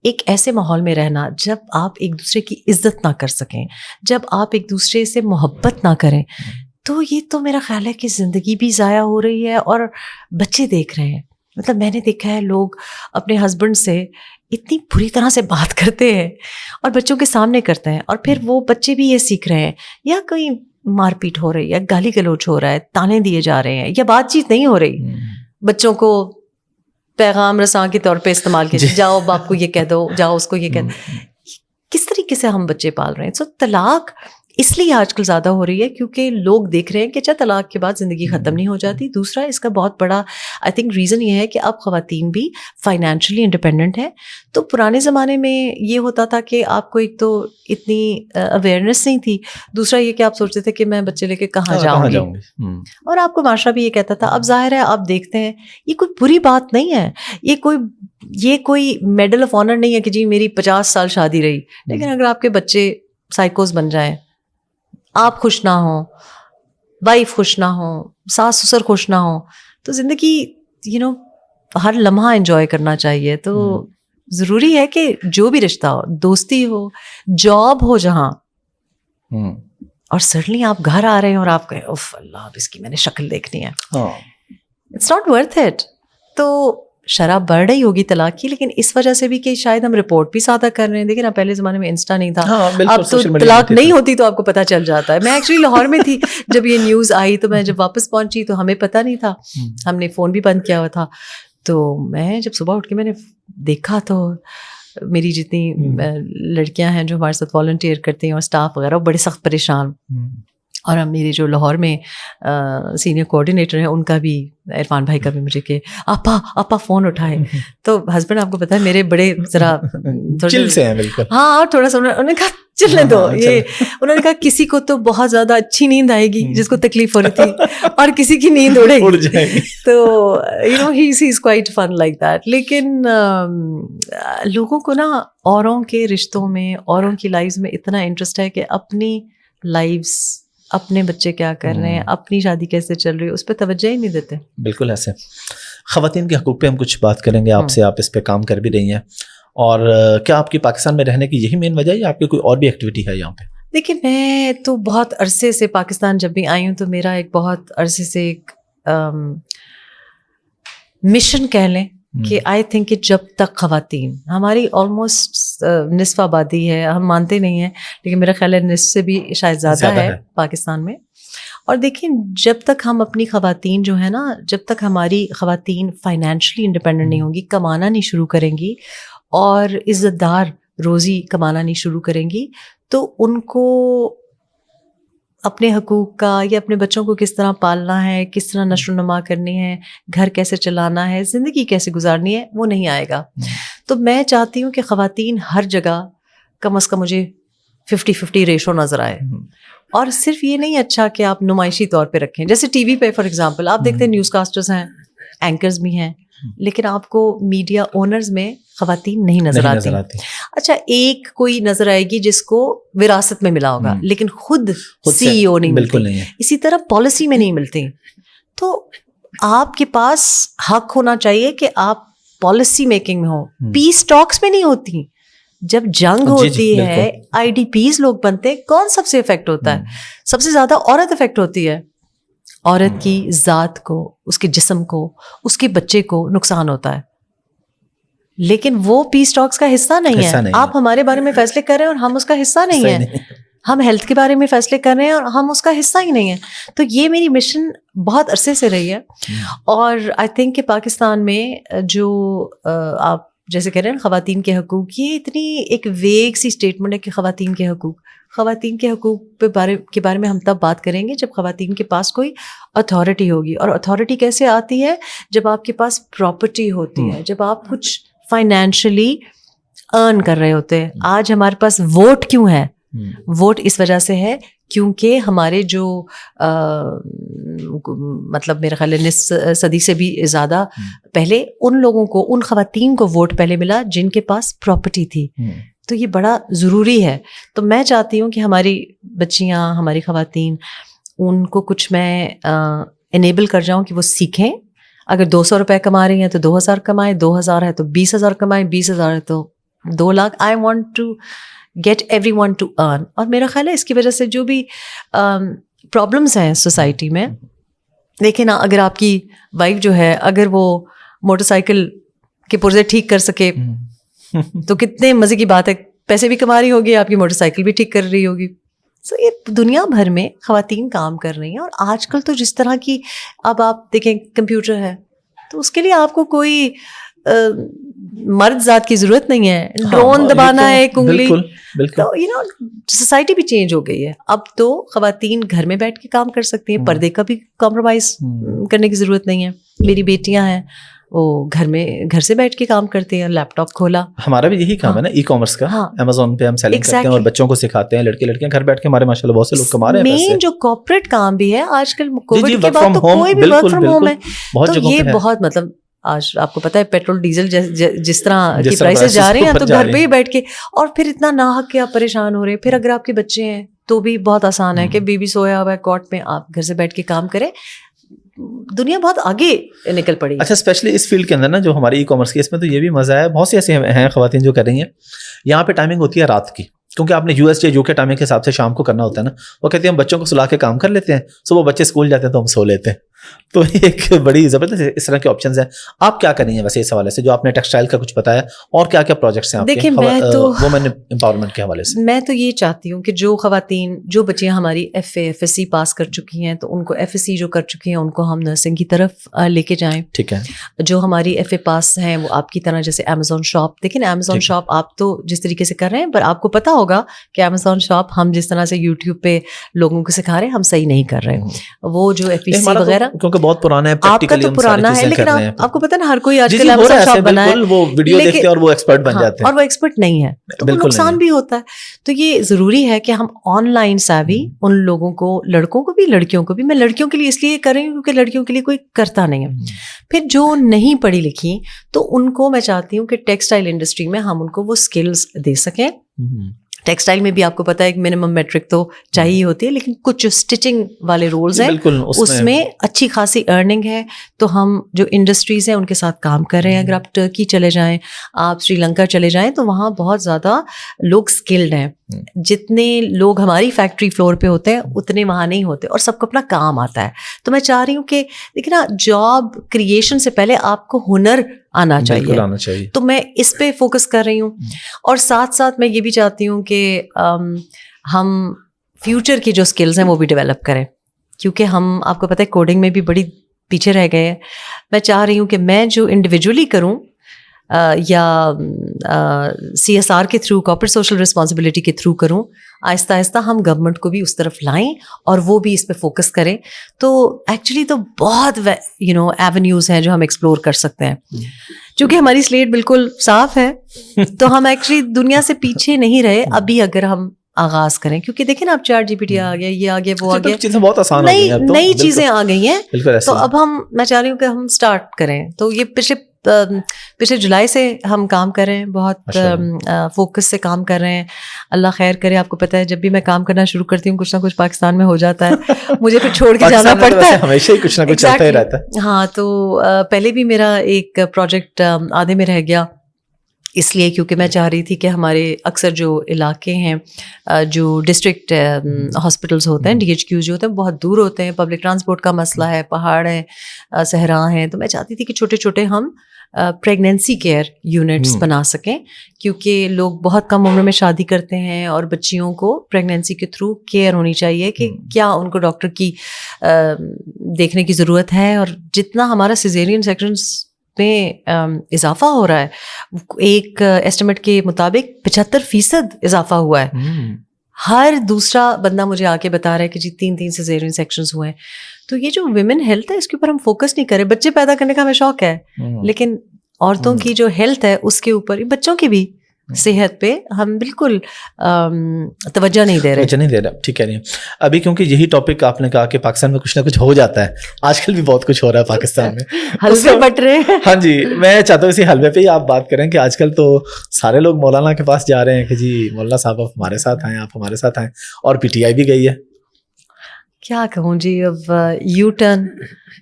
[SPEAKER 1] ایک ایسے ماحول میں رہنا جب آپ ایک دوسرے کی عزت نہ کر سکیں، جب آپ ایک دوسرے سے محبت نہ کریں، تو یہ تو میرا خیال ہے کہ زندگی بھی ضائع ہو رہی ہے اور بچے دیکھ رہے ہیں. مطلب میں نے دیکھا ہے لوگ اپنے ہسبینڈ سے اتنی بری طرح سے بات کرتے ہیں اور بچوں کے سامنے کرتے ہیں، اور پھر وہ بچے بھی یہ سیکھ رہے ہیں، یا کوئی مار پیٹ ہو رہی ہے، گالی گلوچ ہو رہا ہے، تانے دیے جا رہے ہیں، یا بات چیت نہیں ہو رہی. بچوں کو پیغام رساں کے طور پہ استعمال کیا، جاؤ باپ کو یہ کہہ دو، جاؤ اس کو یہ کہہ دو. کس طریقے سے ہم بچے پال رہے ہیں. سو طلاق اس لیے آج کل زیادہ ہو رہی ہے کیونکہ لوگ دیکھ رہے ہیں کہ اچھا طلاق کے بعد زندگی ختم نہیں ہو جاتی. دوسرا اس کا بہت بڑا آئی تھنک ریزن یہ ہے کہ اب خواتین بھی فائنینشلی انڈیپینڈنٹ ہیں. تو پرانے زمانے میں یہ ہوتا تھا کہ آپ کو ایک تو اتنی اویئرنیس نہیں تھی، دوسرا یہ کہ آپ سوچتے تھے کہ میں بچے لے کے کہاں جاؤں گی، اور آپ کو معاشرہ بھی یہ کہتا تھا. اب ظاہر ہے آپ دیکھتے ہیں یہ کوئی بری بات نہیں ہے، یہ کوئی میڈل آف آنر نہیں ہے کہ جی میری 50 سال شادی رہی. لیکن اگر آپ کے بچے سائیکوز بن جائیں، آپ خوش نہ ہوں، وائف خوش نہ ہوں، ساس سسر خوش نہ ہوں، تو زندگی ہر لمحہ انجوائے کرنا چاہیے. تو ضروری ہے کہ جو بھی رشتہ ہو، دوستی ہو، جاب ہو جہاں، اور سڈنلی آپ گھر آ رہے ہیں اور آپ کہیں اف اللہ اب اس کی میں نے شکل دیکھنی ہے، اٹس ناٹ ورتھ اٹ. تو شرح بڑھ رہی ہوگی طلاق کی، لیکن اس وجہ سے بھی کہ شاید ہم رپورٹ بھی زیادہ کر رہے ہیں. دیکھیں نا پہلے زمانے میں انسٹا نہیں تھا، اب تو طلاق نہیں ہوتی تو آپ کو پتہ چل جاتا ہے. میں ایکچولی لاہور میں تھی جب یہ نیوز آئی، تو میں جب واپس پہنچی تو ہمیں پتہ نہیں تھا، ہم نے فون بھی بند کیا ہوا تھا. تو میں جب صبح اٹھ کے میں نے دیکھا تو میری جتنی لڑکیاں ہیں جو ہمارے ساتھ والنٹیئر کرتی ہیں اور اسٹاف وغیرہ بڑے سخت پریشان. اور ہم میرے جو لاہور میں سینئر کوآرڈینیٹر ہیں ان کا بھی، عرفان بھائی کا بھی، مجھے کہ آپا فون اٹھائے. تو ہسبینڈ آپ کو پتا ہے میرے بڑے ذرا
[SPEAKER 2] چل سے ہیں بالکل،
[SPEAKER 1] ہاں تھوڑا سا انہوں نے کہا چلنے دو. یہ انہوں نے کہا کسی کو تو بہت زیادہ اچھی نیند آئے گی جس کو تکلیف ہو رہی تھی، اور کسی کی نیند اڑ جائے گی. تو he is quite fun like that. لیکن لوگوں کو نا اوروں کے رشتوں میں، اوروں کی لائفز میں اتنا انٹرسٹ ہے کہ اپنی لائفز، اپنے بچے کیا کر رہے ہیں، اپنی شادی کیسے چل رہی ہے، اس پہ توجہ ہی نہیں دیتے.
[SPEAKER 2] بالکل ایسے. خواتین کے حقوق پہ ہم کچھ بات کریں گے آپ سے، آپ اس پہ کام کر بھی رہی ہیں. اور کیا آپ کی پاکستان میں رہنے کی یہی مین وجہ ہے یا آپ کی کوئی اور بھی ایکٹیویٹی ہے یہاں پہ؟
[SPEAKER 1] دیکھیں میں تو بہت عرصے سے پاکستان جب بھی آئی ہوں تو میرا ایک بہت عرصے سے ایک مشن کہہ لیں کہ آئی تھنک کہ جب تک خواتین، ہماری آلموسٹ نصف آبادی ہے، ہم مانتے نہیں ہیں لیکن میرا خیال ہے نصف سے بھی شاید زیادہ ہے پاکستان میں. اور دیکھیں جب تک ہم اپنی خواتین جو ہے نا، جب تک ہماری خواتین فائنینشلی انڈیپینڈنٹ نہیں ہوں گی، کمانا نہیں شروع کریں گی اور عزت دار روزی کمانا نہیں شروع کریں گی، تو ان کو اپنے حقوق کا یا اپنے بچوں کو کس طرح پالنا ہے، کس طرح نشو و نما کرنی ہے، گھر کیسے چلانا ہے، زندگی کیسے گزارنی ہے، وہ نہیں آئے گا. تو میں چاہتی ہوں کہ خواتین ہر جگہ کم از کم مجھے 50-50 ریشو نظر آئے. اور صرف یہ نہیں اچھا کہ آپ نمائشی طور پہ رکھیں، جیسے ٹی وی پہ فار ایگزامپل آپ دیکھتے ہیں نیوز کاسٹرز ہیں، اینکرز بھی ہیں، لیکن آپ کو میڈیا اونرز میں خواتین نہیں نظر آتی. اچھا ایک کوئی نظر آئے گی جس کو وراثت میں ملا ہوگا، لیکن خود سی ای او نہیں ملتی. اسی طرح پالیسی میں نہیں ملتی. تو آپ کے پاس حق ہونا چاہیے کہ آپ پالیسی میکنگ میں ہو. پیس ٹاکس میں نہیں ہوتی. جب جنگ ہوتی ہے، آئی ڈی پیز لوگ بنتے ہیں، کون سب سے افیکٹ ہوتا ہے؟ سب سے زیادہ عورت افیکٹ ہوتی ہے. عورت کی ذات کو، اس کے جسم کو، اس کے بچے کو نقصان ہوتا ہے، لیکن وہ پیس ٹاکس کا حصہ نہیں ہے. آپ ہمارے بارے میں فیصلے کر رہے ہیں اور ہم اس کا حصہ نہیں ہیں. ہم ہیلتھ کے بارے میں فیصلے کر رہے ہیں اور ہم اس کا حصہ ہی نہیں ہیں. تو یہ میری مشن بہت عرصے سے رہی ہے. اور آئی تھنک کہ پاکستان میں جو آپ جیسے کہہ رہے ہیں خواتین کے حقوق، یہ اتنی ایک ویگ سی اسٹیٹمنٹ ہے کہ خواتین کے حقوق کے بارے میں ہم تب بات کریں گے جب خواتین کے پاس کوئی اتھارٹی ہوگی. اور اتھارٹی کیسے آتی ہے؟ جب آپ کے پاس پراپرٹی ہوتی ہے، جب آپ کچھ فائنینشلی ارن کر رہے ہوتے ہیں. آج ہمارے پاس ووٹ کیوں ہے؟ ووٹ اس وجہ سے ہے کیونکہ ہمارے جو مطلب میرے خیال ہے نصف صدی سے بھی زیادہ پہلے ان لوگوں کو، ان خواتین کو ووٹ پہلے ملا جن کے پاس پراپرٹی تھی. تو یہ بڑا ضروری ہے. تو میں چاہتی ہوں کہ ہماری بچیاں، ہماری خواتین، ان کو کچھ میں انیبل کر جاؤں کہ وہ سیکھیں. اگر 200 روپے کما رہی ہیں تو 2000 کمائیں، 2000 ہے تو 20,000 کمائیں، 20,000 ہے تو 2 lakh. I want to get every one to earn. اور میرا خیال ہے اس کی وجہ سے جو بھی پرابلمس ہیں سوسائٹی میں، دیکھیں نا، اگر آپ کی وائف جو ہے اگر وہ موٹر سائیکل کے پرزے ٹھیک کر سکے تو کتنے مزے کی بات ہے. پیسے بھی کما رہی ہوگی، آپ کی موٹر سائیکل بھی ٹھیک کر رہی ہوگی. سو یہ دنیا بھر میں خواتین کام کر رہی ہیں. اور آج کل تو جس طرح کی اب آپ دیکھیں کمپیوٹر ہے تو اس کے لیے آپ کو کوئی مرد ذات کی ضرورت نہیں ہے, ڈرون دبانا ہے ایک انگلی. تو سوسائٹی بھی چینج ہو گئی ہے. اب تو خواتین گھر میں بیٹھ کے کام کر سکتی ہیں, پردے کا بھی کمپرومائز کرنے کی ضرورت نہیں ہے. میری بیٹیاں ہیں وہ گھر سے بیٹھ کے کام کرتے ہیں, لیپ ٹاپ کھولا.
[SPEAKER 2] ہمارا بھی یہی کام ہے نا, ای کامرس کا. امیزون پہ ہم سیلنگ کرتے ہیں اور بچوں کو سکھاتے ہیں, لڑکے لڑکیاں گھر بیٹھ کے ہمارے ماشاءاللہ بہت سے لوگ کما رہے ہیں. مین
[SPEAKER 1] جو کارپوریٹ کام بھی ہے آج کل کووڈ کے بعد تو کوئی بھی ورک فرام ہوم ہے. تو یہ بہت مطلب آج آپ کو پتا ہے پیٹرول ڈیزل جس طرح کی پرائسز جا رہے ہیں تو گھر پہ ہی بیٹھ کے, اور پھر اتنا ناحق کہ آپ پریشان ہو رہے ہیں. پھر اگر آپ کے بچے ہیں تو بھی بہت آسان ہے کہ بیبی سویا ہوا ہے کاٹ میں, آپ گھر سے بیٹھ کے کام کریں. دنیا بہت آگے نکل پڑی.
[SPEAKER 2] اچھا اسپیشلی اس فیلڈ کے اندر نا جو ہماری ای کامرس کی, اس میں تو یہ بھی مزہ ہے, بہت سی ایسی ہیں خواتین جو کر رہی ہیں. یہاں پہ ٹائمنگ ہوتی ہے رات کی, کیونکہ آپ نے یو ایس یا UK ٹائمنگ کے حساب سے شام کو کرنا ہوتا ہے نا. وہ کہتے ہیں ہم بچوں کو سلا کے کام کر لیتے ہیں, صبح بچے اسکول جاتے ہیں تو ہم سو لیتے ہیں. تو ایک بڑی زبردست اس طرح کے آپشنز ہیں. آپ کیا کریں گے ویسے اس حوالے سے, جو آپ نے ٹیکسٹائل کا کچھ بتایا, اور کیا کیا پروجیکٹس ہیں آپ کے وومن امپاورمنٹ کے حوالے سے؟
[SPEAKER 1] میں تو یہ چاہتی ہوں کہ جو خواتین, جو بچیاں ہماری FA/FSC پاس کر چکی ہیں, تو ان کو FSC جو کر چکی ہیں ان کو ہم نرسنگ کی طرف لے کے جائیں.
[SPEAKER 2] ٹھیک ہے. جو
[SPEAKER 1] ہماری FA پاس ہیں وہ آپ کی طرح, جیسے امیزون شاپ, دیکھیں امیزون شاپ آپ تو جس طریقے سے کر رہے ہیں, پر آپ کو پتا ہوگا کہ امیزون شاپ ہم جس طرح سے YouTube پہ لوگوں کو سکھا رہے ہیں, ہم صحیح نہیں کر رہے. وہ جو FSC وغیرہ
[SPEAKER 2] کیونکہ بہت پرانا ہے,
[SPEAKER 1] آپ کا تو پرانا ہے, لیکن آپ کو پتا نا ہر کوئی آج کل امیزون شاپ بنا ہے,
[SPEAKER 2] وہ ویڈیو دیکھتے ہیں اور وہ ایکسپرٹ بن جاتے ہیں,
[SPEAKER 1] اور وہ ایکسپرٹ نہیں ہے, تو نقصان بھی ہوتا ہے. تو یہ ضروری ہے کہ ہم آن لائن ساوی ان لوگوں کو, لڑکوں کو بھی لڑکیوں کو بھی, میں لڑکیوں کے لیے اس لیے کر رہی ہوں کیونکہ لڑکیوں کے لیے کوئی کرتا نہیں ہے. پھر جو نہیں پڑھی لکھی تو ان کو میں چاہتی ہوں کہ ٹیکسٹائل انڈسٹری میں ہم ان کو وہ اسکلز دے سکیں. ٹیکسٹائل میں بھی آپ کو پتا ہے ایک منیمم میٹرک تو چاہیے ہوتی ہے, لیکن کچھ جو اسٹچنگ والے رولز ہیں اس میں اچھی خاصی ارننگ ہے. تو ہم جو انڈسٹریز ہیں ان کے ساتھ کام کر رہے ہیں. اگر آپ ٹرکی چلے جائیں, آپ سری لنکا چلے جائیں, تو وہاں بہت زیادہ لوگ اسکلڈ ہیں. جتنے لوگ ہماری فیکٹری فلور پہ ہوتے ہیں اتنے وہاں نہیں ہوتے, اور سب کو اپنا کام آتا ہے. تو میں چاہ رہی ہوں کہ دیکھیں نا, جاب کریشن سے پہلے آپ کو ہنر آنا چاہیے. تو میں اس پہ فوکس کر رہی ہوں, اور ساتھ ساتھ میں یہ بھی چاہتی ہوں کہ ہم فیوچر کی جو اسکلز ہیں وہ بھی ڈیولپ کریں, کیونکہ ہم آپ کو پتہ ہے کوڈنگ میں بھی بڑی پیچھے رہ گئے ہیں. میں چاہ رہی ہوں کہ میں جو انڈیویجولی کروں یا CSR کے تھرو, کارپوریٹ سوشل رسپانسبلٹی کے تھرو کروں, آہستہ آہستہ ہم گورنمنٹ کو بھی اس طرف لائیں اور وہ بھی اس پہ فوکس کریں. تو ایکچولی تو بہت ایونیوز ہیں جو ہم ایکسپلور کر سکتے ہیں. چونکہ ہماری سلیٹ بالکل صاف ہے تو ہم ایکچولی دنیا سے پیچھے نہیں رہے ابھی, اگر ہم آغاز کریں. کیونکہ دیکھیں نا, اب ChatGPT آ گیا, یہ آ گیا, وہ آ گیا,
[SPEAKER 2] چیزیں بہت آسان ہو گئی ہیں,
[SPEAKER 1] نئی چیزیں آ گئی ہیں. تو اب میں چاہ رہی ہوں کہ ہم اسٹارٹ کریں. تو یہ پچھلے جولائی سے ہم کام کر رہے ہیں, بہت فوکس سے کام کر رہے ہیں. اللہ خیر کرے. آپ کو پتہ ہے جب بھی میں کام کرنا شروع کرتی ہوں کچھ نہ کچھ پاکستان میں ہو جاتا ہے, مجھے پھر چھوڑ کے جانا پڑتا ہے,
[SPEAKER 2] ہمیشہ ہی کچھ نہ کچھ چلتا ہی رہتا ہے.
[SPEAKER 1] ہاں, تو پہلے بھی میرا ایک پروجیکٹ آدھے میں رہ گیا, اس لیے کیونکہ میں چاہ رہی تھی کہ ہمارے اکثر جو علاقے ہیں, جو ڈسٹرکٹ ہاسپٹلس ہوتے ہیں, DHQs جو ہوتے ہیں بہت دور ہوتے ہیں, پبلک ٹرانسپورٹ کا مسئلہ ہے, پہاڑ ہیں, صحرا ہیں. تو میں چاہتی تھی کہ چھوٹے چھوٹے ہم پریگنینسی کیئر یونٹس بنا سکیں, کیونکہ لوگ بہت کم عمر میں شادی کرتے ہیں اور بچیوں کو پریگنینسی کے تھرو کیئر ہونی چاہیے کہ کیا ان کو ڈاکٹر کی دیکھنے کی ضرورت ہے. اور جتنا ہمارا سیزیرین سیکشنز میں اضافہ ہو رہا ہے, ایک ایسٹیمیٹ کے مطابق 75% اضافہ ہوا ہے. ہر دوسرا بندہ مجھے آ کے بتا رہا ہے کہ جی 3 سیزیرین سیکشنز ہوئے ہیں. تو یہ جو ویمن ہیلتھ ہے اس کے اوپر ہم فوکس نہیں کریں. بچے پیدا کرنے کا ہمیں شوق ہے, لیکن عورتوں کی جو ہیلتھ ہے اس کے اوپر, بچوں کی بھی صحت پہ ہم بالکل توجہ نہیں دے رہے.
[SPEAKER 2] ٹھیک ہے. نہیں ابھی کیونکہ یہی ٹاپک آپ نے کہا کہ پاکستان میں کچھ نہ کچھ ہو جاتا ہے, آج کل بھی بہت کچھ ہو رہا ہے پاکستان میں,
[SPEAKER 1] حلوے بٹ رہے ہیں.
[SPEAKER 2] ہاں جی, میں چاہتا ہوں اسی حلوے پہ ہی آپ بات کریں کہ آج کل تو سارے لوگ مولانا کے پاس جا رہے ہیں کہ جی مولانا صاحب آپ ہمارے ساتھ آئیں, آپ ہمارے ساتھ آئیں, اور PTI بھی گئی ہے.
[SPEAKER 1] کیا کہوں جی, اب یو ٹرن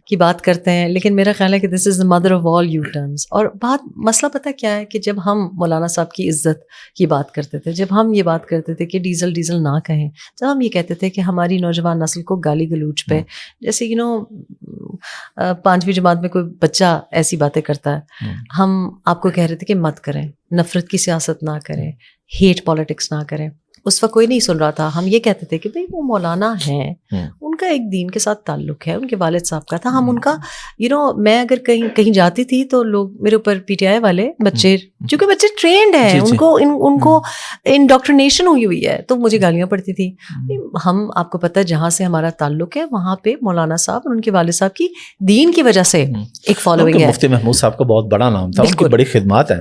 [SPEAKER 1] کی بات کرتے ہیں, لیکن میرا خیال ہے کہ this is the mother of all U turns. اور مسئلہ پتہ کیا ہے کہ جب ہم مولانا صاحب کی عزت کی بات کرتے تھے, جب ہم یہ بات کرتے تھے کہ ڈیزل نہ کہیں, جب ہم یہ کہتے تھے کہ ہماری نوجوان نسل کو گالی گلوچ پہ, جیسے 5ویں جماعت میں کوئی بچہ ایسی باتیں کرتا ہے, ہم آپ کو کہہ رہے تھے کہ مت کریں, نفرت کی سیاست نہ کریں, ہیٹ پالیٹکس نہ کریں. اس وقت کوئی نہیں سن رہا تھا. ہم یہ کہتے تھے کہ بھائی وہ مولانا ہیں, ان کا ایک دین کے ساتھ تعلق ہے, ان کے والد صاحب کا تھا. ہم ان کا میں اگر کہیں جاتی تھی تو لوگ میرے اوپر پی ٹی آئی والے بچے, چونکہ بچے ٹرینڈ ہیں, ان کو انڈاکٹرینیشن ہوئی ہے, تو مجھے گالیاں پڑتی تھی. ہم, آپ کو پتہ ہے جہاں سے ہمارا تعلق ہے وہاں پہ مولانا صاحب اور ان کے والد صاحب کی دین کی وجہ سے ایک فالوئنگ ہے.
[SPEAKER 2] مفتی محمود صاحب کا بہت بڑا نام تھا, ان کی بڑی خدمات ہیں,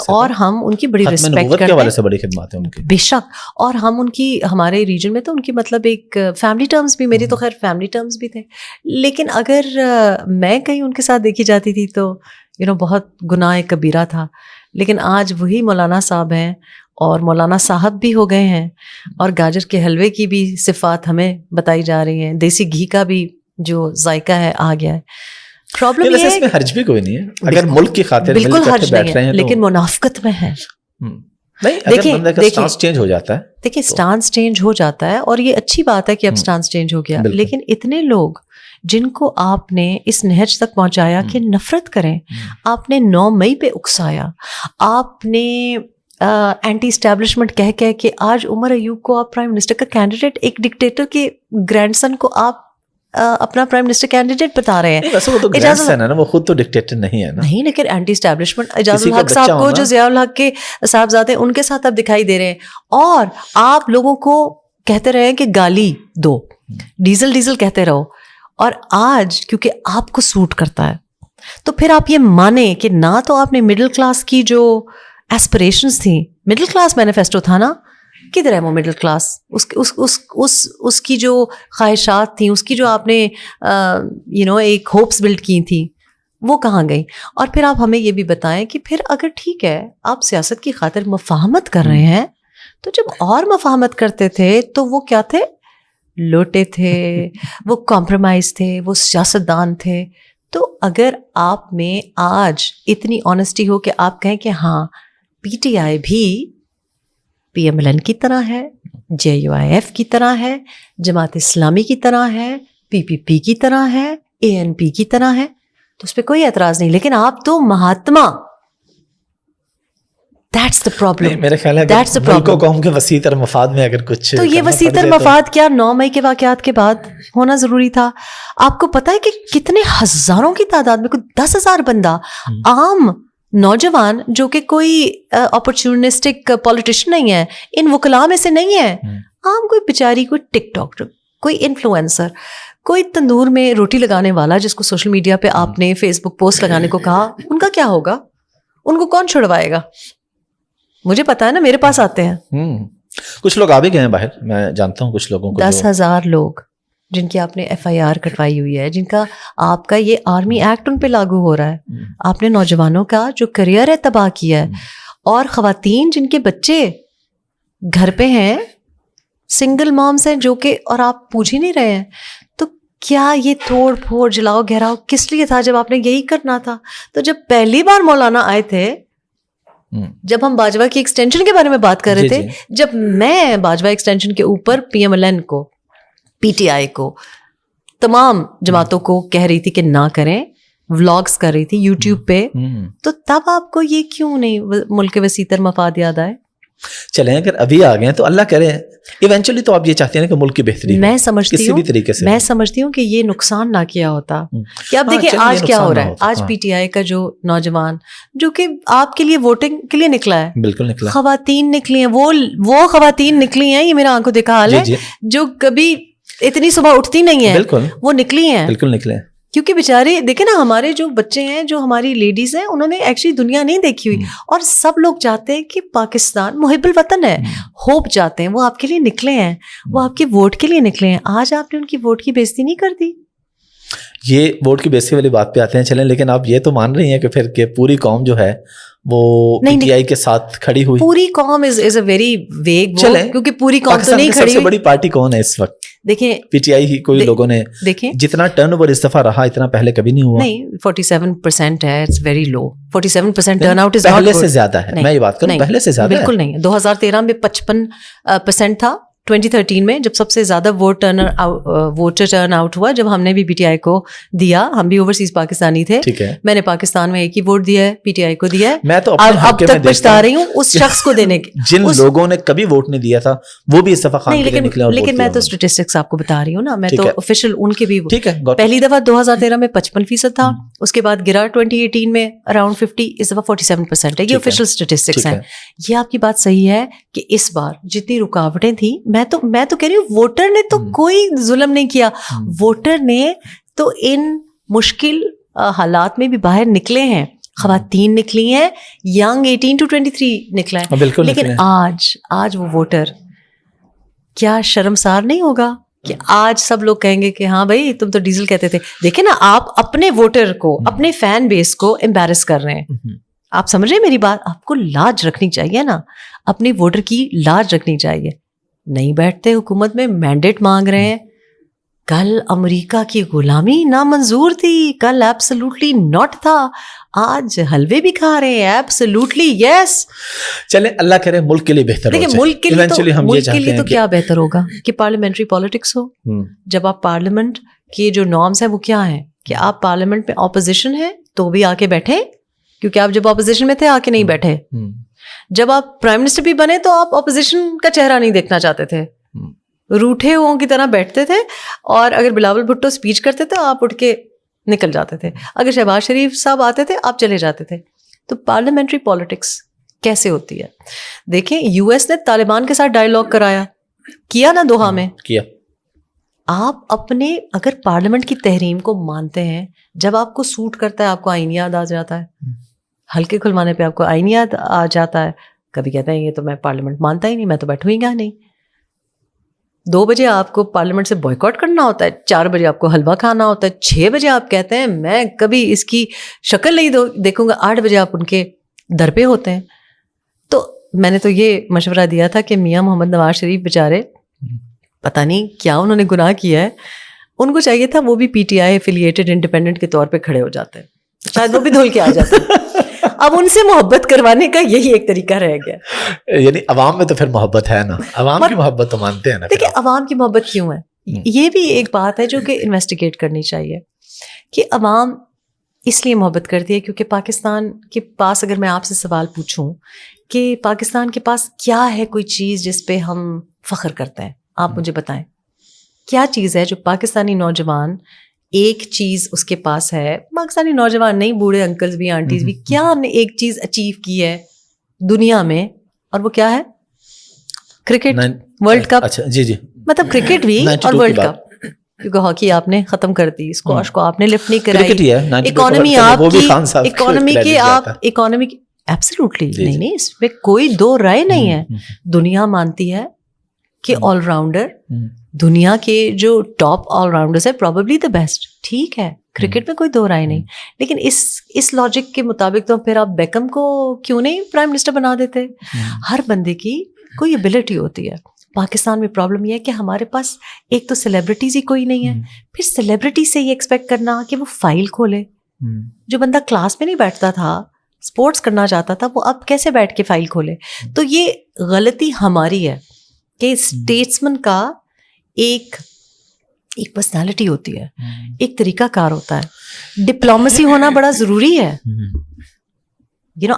[SPEAKER 1] اور ہم ان کی بڑی رسپیکٹ کرتے ہیں,
[SPEAKER 2] سے بڑی خدمات ہیں ان کی
[SPEAKER 1] بے شک. اور ہم ان کی, ہمارے ریجن میں تو ان کی مطلب ایک فیملی ٹرمز بھی, میری تو خیر فیملی ٹرمز بھی تھے, لیکن اگر میں کہیں ان کے ساتھ دیکھی جاتی تھی تو بہت گناہ کبیرہ تھا. لیکن آج وہی مولانا صاحب ہیں اور مولانا صاحب بھی ہو گئے ہیں, اور گاجر کے حلوے کی بھی صفات ہمیں بتائی جا رہی ہیں, دیسی گھی کا بھی جو ذائقہ ہے آ گیا ہے. پرابلم یہ ہے
[SPEAKER 2] اس میں حرج بھی کوئی نہیں ہے, اگر ملک کی خاطر
[SPEAKER 1] بالکل حرج نہیں ہے, لیکن منافقت میں ہے.
[SPEAKER 2] دیکھیں چینج ہو جاتا ہے,
[SPEAKER 1] دیکھیں اسٹانس چینج ہو جاتا ہے, اور یہ اچھی بات ہے کہ اب اسٹانس چینج ہو گیا, لیکن اتنے لوگ جن کو آپ نے اس نہج تک پہنچایا کہ نفرت کریں, آپ نے 9 مئی پہ اکسایا, آپ نے اینٹی اسٹیبلشمنٹ کہہ کے آج عمر ایوب کو آپ پرائم منسٹر کا کینڈیڈیٹ, ایک ڈکٹیٹر کے گرینڈ سن کو آپ اپنا پرائم منسٹر کینڈیڈیٹ بتا رہے ہیں.
[SPEAKER 2] وہ خود تو ڈکٹیٹر نہیں ہے نا.
[SPEAKER 1] نہیں, لیکن اینٹی اسٹیبلشمنٹ اعجاز الحق صاحب کو, جو ضیاء الحق کے صاحبزادے, ان کے ساتھ اب دکھائی دے رہے ہیں, اور آپ لوگوں کو کہتے رہے کہ گالی دو, ڈیزل کہتے رہو, اور آج کیونکہ آپ کو سوٹ کرتا ہے تو پھر آپ یہ مانیں کہ نہ تو آپ نے مڈل کلاس کی جو ایسپریشنز تھیں, مڈل کلاس مینیفیسٹو تھا نا, کدھر ہے وہ مڈل کلاس, اس کی جو خواہشات تھیں, اس کی جو آپ نے ایک ہوپس بلڈ کی تھیں, وہ کہاں گئی؟ اور پھر آپ ہمیں یہ بھی بتائیں کہ پھر اگر ٹھیک ہے آپ سیاست کی خاطر مفاہمت کر رہے ہیں, تو جب اور مفاہمت کرتے تھے تو وہ کیا تھے؟ لوٹے تھے, وہ کمپرومائز تھے, وہ سیاستدان تھے. تو اگر آپ میں آج اتنی آنیسٹی ہو کہ آپ کہیں کہ ہاں پی ٹی آئی بھی پی ایم ایل این کی طرح ہے, جے یو آئی ایف کی طرح ہے, جماعت اسلامی کی طرح ہے, پی پی پی کی طرح ہے, اے این پی کی طرح ہے, تو اس پہ کوئی اعتراض نہیں. لیکن آپ تو مہاتما, دیٹس دا پرابلم.
[SPEAKER 2] میرے خیال ہے ملک و قوم کے وسیع تر مفاد میں اگر کچھ,
[SPEAKER 1] تو یہ وسیع تر مفاد کیا 9 مئی کے واقعات کے بعد ہونا ضروری تھا؟ آپ کو پتا ہے کہ کتنے ہزاروں کی تعداد میں, کوئی 10,000 بندہ, عام نوجوان جو کہ کوئی اپرچونسٹک پولیٹیشین نہیں ہے, ان وکلاء میں سے نہیں ہے, عام کوئی بیچاری, کوئی ٹک ٹاک, کوئی انفلوئنسر, کوئی تندور میں روٹی لگانے والا جس کو سوشل میڈیا پہ آپ نے فیس بک پوسٹ لگانے کو کہا, ان کا کیا ہوگا؟ ان کو کون چھڑوائے گا؟ مجھے پتا ہے نا, میرے پاس آتے ہیں.
[SPEAKER 2] کچھ لوگ آ بھی گئے ہیں باہر, میں جانتا ہوں کچھ لوگوں کو,
[SPEAKER 1] 10,000 لوگ جن کی آپ نے ایف آئی آر کٹوائی ہوئی ہے, جن کا آپ کا یہ آرمی ایکٹ ان پہ لاگو ہو رہا ہے, آپ نے نوجوانوں کا جو کریئر ہے تباہ کیا ہے, اور خواتین جن کے بچے گھر پہ ہیں, سنگل مامس ہیں جو کہ, اور آپ پوچھ ہی نہیں رہے ہیں. تو کیا یہ توڑ پھوڑ, جلاؤ گھیراؤ کس لیے تھا جب آپ نے یہی کرنا تھا؟ تو جب پہلی بار مولانا آئے تھے, جب ہم باجوہ کی ایکسٹینشن کے بارے میں بات کر رہے تھے, جب میں باجوہ ایکسٹینشن کے اوپر پی ایم ایل این کو, پی ٹی آئی کو, تمام جماعتوں کو کہہ رہی تھی کہ نہ کریں, ولاگز کر رہی تھی یوٹیوب پہ, تو تب آپ کو یہ کیوں نہیں ملک کے وسیع تر مفاد یاد آئے؟
[SPEAKER 2] چلیں اگر ابھی آ گئے تو اللہ کرے, ایونچولی تو آپ یہ چاہتے ہیں کہ ملک کی بہتری,
[SPEAKER 1] میں سمجھتی ہوں,
[SPEAKER 2] طریقے سے
[SPEAKER 1] میں سمجھتی ہوں کہ یہ نقصان نہ کیا ہوتا. کہ اب دیکھیں آج کیا ہو رہا ہے, آج پی ٹی آئی کا جو نوجوان جو کہ آپ کے لیے ووٹنگ کے لیے نکلا ہے,
[SPEAKER 2] بالکل نکلا,
[SPEAKER 1] خواتین نکلی ہیں, وہ خواتین نکلی ہیں, یہ میرا آنکھوں دیکھا حال ہے, جو کبھی اتنی صبح اٹھتی نہیں ہیں, وہ نکلی ہیں,
[SPEAKER 2] بالکل نکلے.
[SPEAKER 1] کیونکہ بیچارے دیکھیں نا, ہمارے جو بچے ہیں, جو ہماری لیڈیز ہیں, انہوں نے ایکچولی دنیا نہیں دیکھی ہوئی, اور سب لوگ چاہتے ہیں کہ پاکستان محب الوطن ہے, ہوپ چاہتے ہیں, وہ آپ کے لیے نکلے ہیں, وہ آپ کے ووٹ کے لیے نکلے ہیں. آج آپ نے ان کی ووٹ کی بےزتی نہیں کر دی.
[SPEAKER 2] یہ ووٹ کی بےزتی والی بات پہ آتے ہیں, چلیں, لیکن آپ یہ تو مان رہی ہیں کہ پھر کہ پوری قوم جو ہے وہ پی ٹی آئی کے ساتھ کھڑی ہوئی؟
[SPEAKER 1] پوری قوم از اے ویری ویگ, کیونکہ پوری قوم تو نہیں کھڑی ہوئی.
[SPEAKER 2] سب سے بڑی پارٹی کون ہے اس وقت؟
[SPEAKER 1] دیکھیں
[SPEAKER 2] پی ٹی آئی ہی, کوئی لوگوں نے
[SPEAKER 1] دیکھیں
[SPEAKER 2] جتنا ٹرن اوور اس دفعہ رہا اتنا پہلے کبھی نہیں ہوا.
[SPEAKER 1] نہیں, 47% ہے, it's very low. 47% turn out is
[SPEAKER 2] پہلے سے زیادہ ہے. میں یہ بات کروں, پہلے سے زیادہ
[SPEAKER 1] بالکل نہیں. 2013 میں 55% تھا 2013 میں جب سب سے زیادہ ووٹر ٹرن آؤٹ ہوا, جب ہم نے بھی پی ٹی آئی کو دیا, ہم بھی اوورسیز پاکستانی تھے, میں نے پاکستان میں ایک ہی ووٹ دیا ہے, پی ٹی آئی کو دیا ہے.
[SPEAKER 2] میں تو
[SPEAKER 1] اب تک پچھتا رہی ہوں اس شخص کو دینے کی
[SPEAKER 2] جن لوگوں نے کبھی ووٹ نہیں دیا تھا وہ بھی اس دفعہ خان کے لیے نکلے.
[SPEAKER 1] لیکن میں تو اسٹیٹسٹکس آپ کو بتا رہی ہوں نا, میں تو آفیشیل ان کے بھی, پہلی دفعہ 2013 میں 55% تھا, اس کے بعد گرا 2018 میں اراؤنڈ 50, اس دفعہ 47% ہے. یہ آفیشیل اسٹیٹسٹکس ہیں. یہ آپ کی بات صحیح ہے کہ اس بار جتنی رکاوٹیں تھیں, میں تو کہہ رہی ہوں ووٹر نے تو کوئی ظلم نہیں کیا, ووٹر نے تو ان مشکل حالات میں بھی باہر نکلے ہیں. خواتین نکلی ہیں, ینگ 18 to 23 نکلا ہے, لیکن آج وہ ووٹر کیا شرمسار نہیں ہوگا کہ آج سب لوگ کہیں گے کہ ہاں بھائی تم تو ڈیزل کہتے تھے. دیکھیں نا, آپ اپنے ووٹر کو, اپنے فین بیس کو امبیرس کر رہے ہیں. آپ سمجھ رہے ہیں میری بات؟ آپ کو لاج رکھنی چاہیے نا, اپنے ووٹر کی لاج رکھنی چاہیے. نہیں بیٹھتے حکومت میں, مینڈیٹ مانگ رہے ہیں. کل امریکہ کی غلامی نامنظور تھی, کل ایبسلوٹلی ناٹ تھا, آج حلوے بھی کھا رہے ہیں ایبسلوٹلی یس.
[SPEAKER 2] چلیں اللہ کرے ملک کے لیے بہتر ہو جائے.
[SPEAKER 1] ملک کے لیے تو کیا بہتر ہوگا کہ پارلیمنٹری پالیٹکس ہو. جب آپ پارلیمنٹ کے جو نارمس ہیں وہ کیا ہیں کہ آپ پارلیمنٹ میں اپوزیشن ہے تو بھی آ کے بیٹھے, کیونکہ آپ جب اپوزیشن میں تھے آ کے نہیں بیٹھے. جب آپ پرائم منسٹر بھی بنے تو آپ اپوزیشن کا چہرہ نہیں دیکھنا چاہتے تھے, روٹھے ہوں کی طرح بیٹھتے تھے, اور اگر بلاول بھٹو اسپیچ کرتے تھے آپ اٹھ کے نکل جاتے تھے, اگر شہباز شریف صاحب آتے تھے آپ چلے جاتے تھے. تو پارلیمنٹری پالیٹکس کیسے ہوتی ہے؟ دیکھیں یو ایس نے طالبان کے ساتھ ڈائیلاگ کیا نا دوحہ میں. کیا آپ اپنے اگر پارلیمنٹ کی تحریم کو مانتے ہیں, جب آپ کو سوٹ کرتا ہے آپ کو آئین یاد آ جاتا ہے, ہلکے کھلوانے پہ آپ کو آئین یاد آ جاتا ہے. کبھی کہتے ہیں یہ تو میں پارلیمنٹ مانتا ہی نہیں, میں تو بیٹھوں ہی گا نہیں. 2 بجے آپ کو پارلیمنٹ سے بوائیکاٹ کرنا ہوتا ہے, 4 بجے آپ کو حلوہ کھانا ہوتا ہے, 6 بجے آپ کہتے ہیں میں کبھی اس کی شکل نہیں دیکھوں گا, 8 بجے آپ ان کے در پہ ہوتے ہیں. تو میں نے تو یہ مشورہ دیا تھا کہ میاں محمد نواز شریف بیچارے پتہ نہیں کیا انہوں نے گناہ کیا ہے, ان کو چاہیے تھا وہ بھی P T I affiliated independent کے طور پہ کھڑے ہو جاتے ہیں, شاید وہ بھی دھول کے آ جاتے ہیں. اب ان سے محبت کروانے کا یہی ایک طریقہ رہ گیا.
[SPEAKER 2] یعنی عوام میں تو پھر محبت ہے نا, عوام کی محبت تو مانتے ہیں نا.
[SPEAKER 1] دیکھیں عوام کی محبت کیوں ہے, یہ بھی ایک بات ہے جو کہ انویسٹیگیٹ کرنی چاہیے کہ عوام اس لیے محبت کرتی ہے کیونکہ پاکستان کے پاس, اگر میں آپ سے سوال پوچھوں کہ پاکستان کے پاس کیا ہے کوئی چیز جس پہ ہم فخر کرتے ہیں, آپ مجھے بتائیں کیا چیز ہے جو پاکستانی نوجوان ایک چیز اس کے پاس ہے, پاکستانی نوجوان نہیں, بوڑھے انکلز بھی آنٹیز بھی, کیا ہم نے ایک چیز اچیو کی ہے دنیا میں, اور وہ کیا ہے؟ Cricket world cup. اچھا جی مطلب کرکٹ بھی اور ورلڈ کپ, کیونکہ ہاکی آپ نے ختم کر دی, اسکواش کو آپ نے لفٹ نہیں کرائی, اکانومی آپ کی اکانومی ایبسلیوٹلی نہیں, اس پہ کوئی دو رائے نہیں ہے. دنیا مانتی ہے کہ آل راؤنڈر, دنیا کے جو ٹاپ آل راؤنڈرز ہے پروبیبلی دا بیسٹ, ٹھیک ہے, کرکٹ میں کوئی دو رائے نہیں. لیکن اس لاجک کے مطابق تو پھر آپ بیکم کو کیوں نہیں پرائم منسٹر بنا دیتے؟ ہر بندے کی کوئی ایبلٹی ہوتی ہے. پاکستان میں پرابلم یہ ہے کہ ہمارے پاس ایک تو سیلیبریٹیز ہی کوئی نہیں ہے, پھر سیلیبریٹی سے یہ ایکسپیکٹ کرنا کہ وہ فائل کھولے. جو بندہ کلاس میں نہیں بیٹھتا تھا, اسپورٹس کرنا چاہتا تھا, وہ اب کیسے بیٹھ کے فائل کھولے؟ تو یہ غلطی ہماری ہے کہ اسٹیٹسمن کا ایک پرسنالٹی ہوتی ہے, ایک طریقہ کار ہوتا ہے. ڈپلومیسی ہونا بڑا ضروری ہے,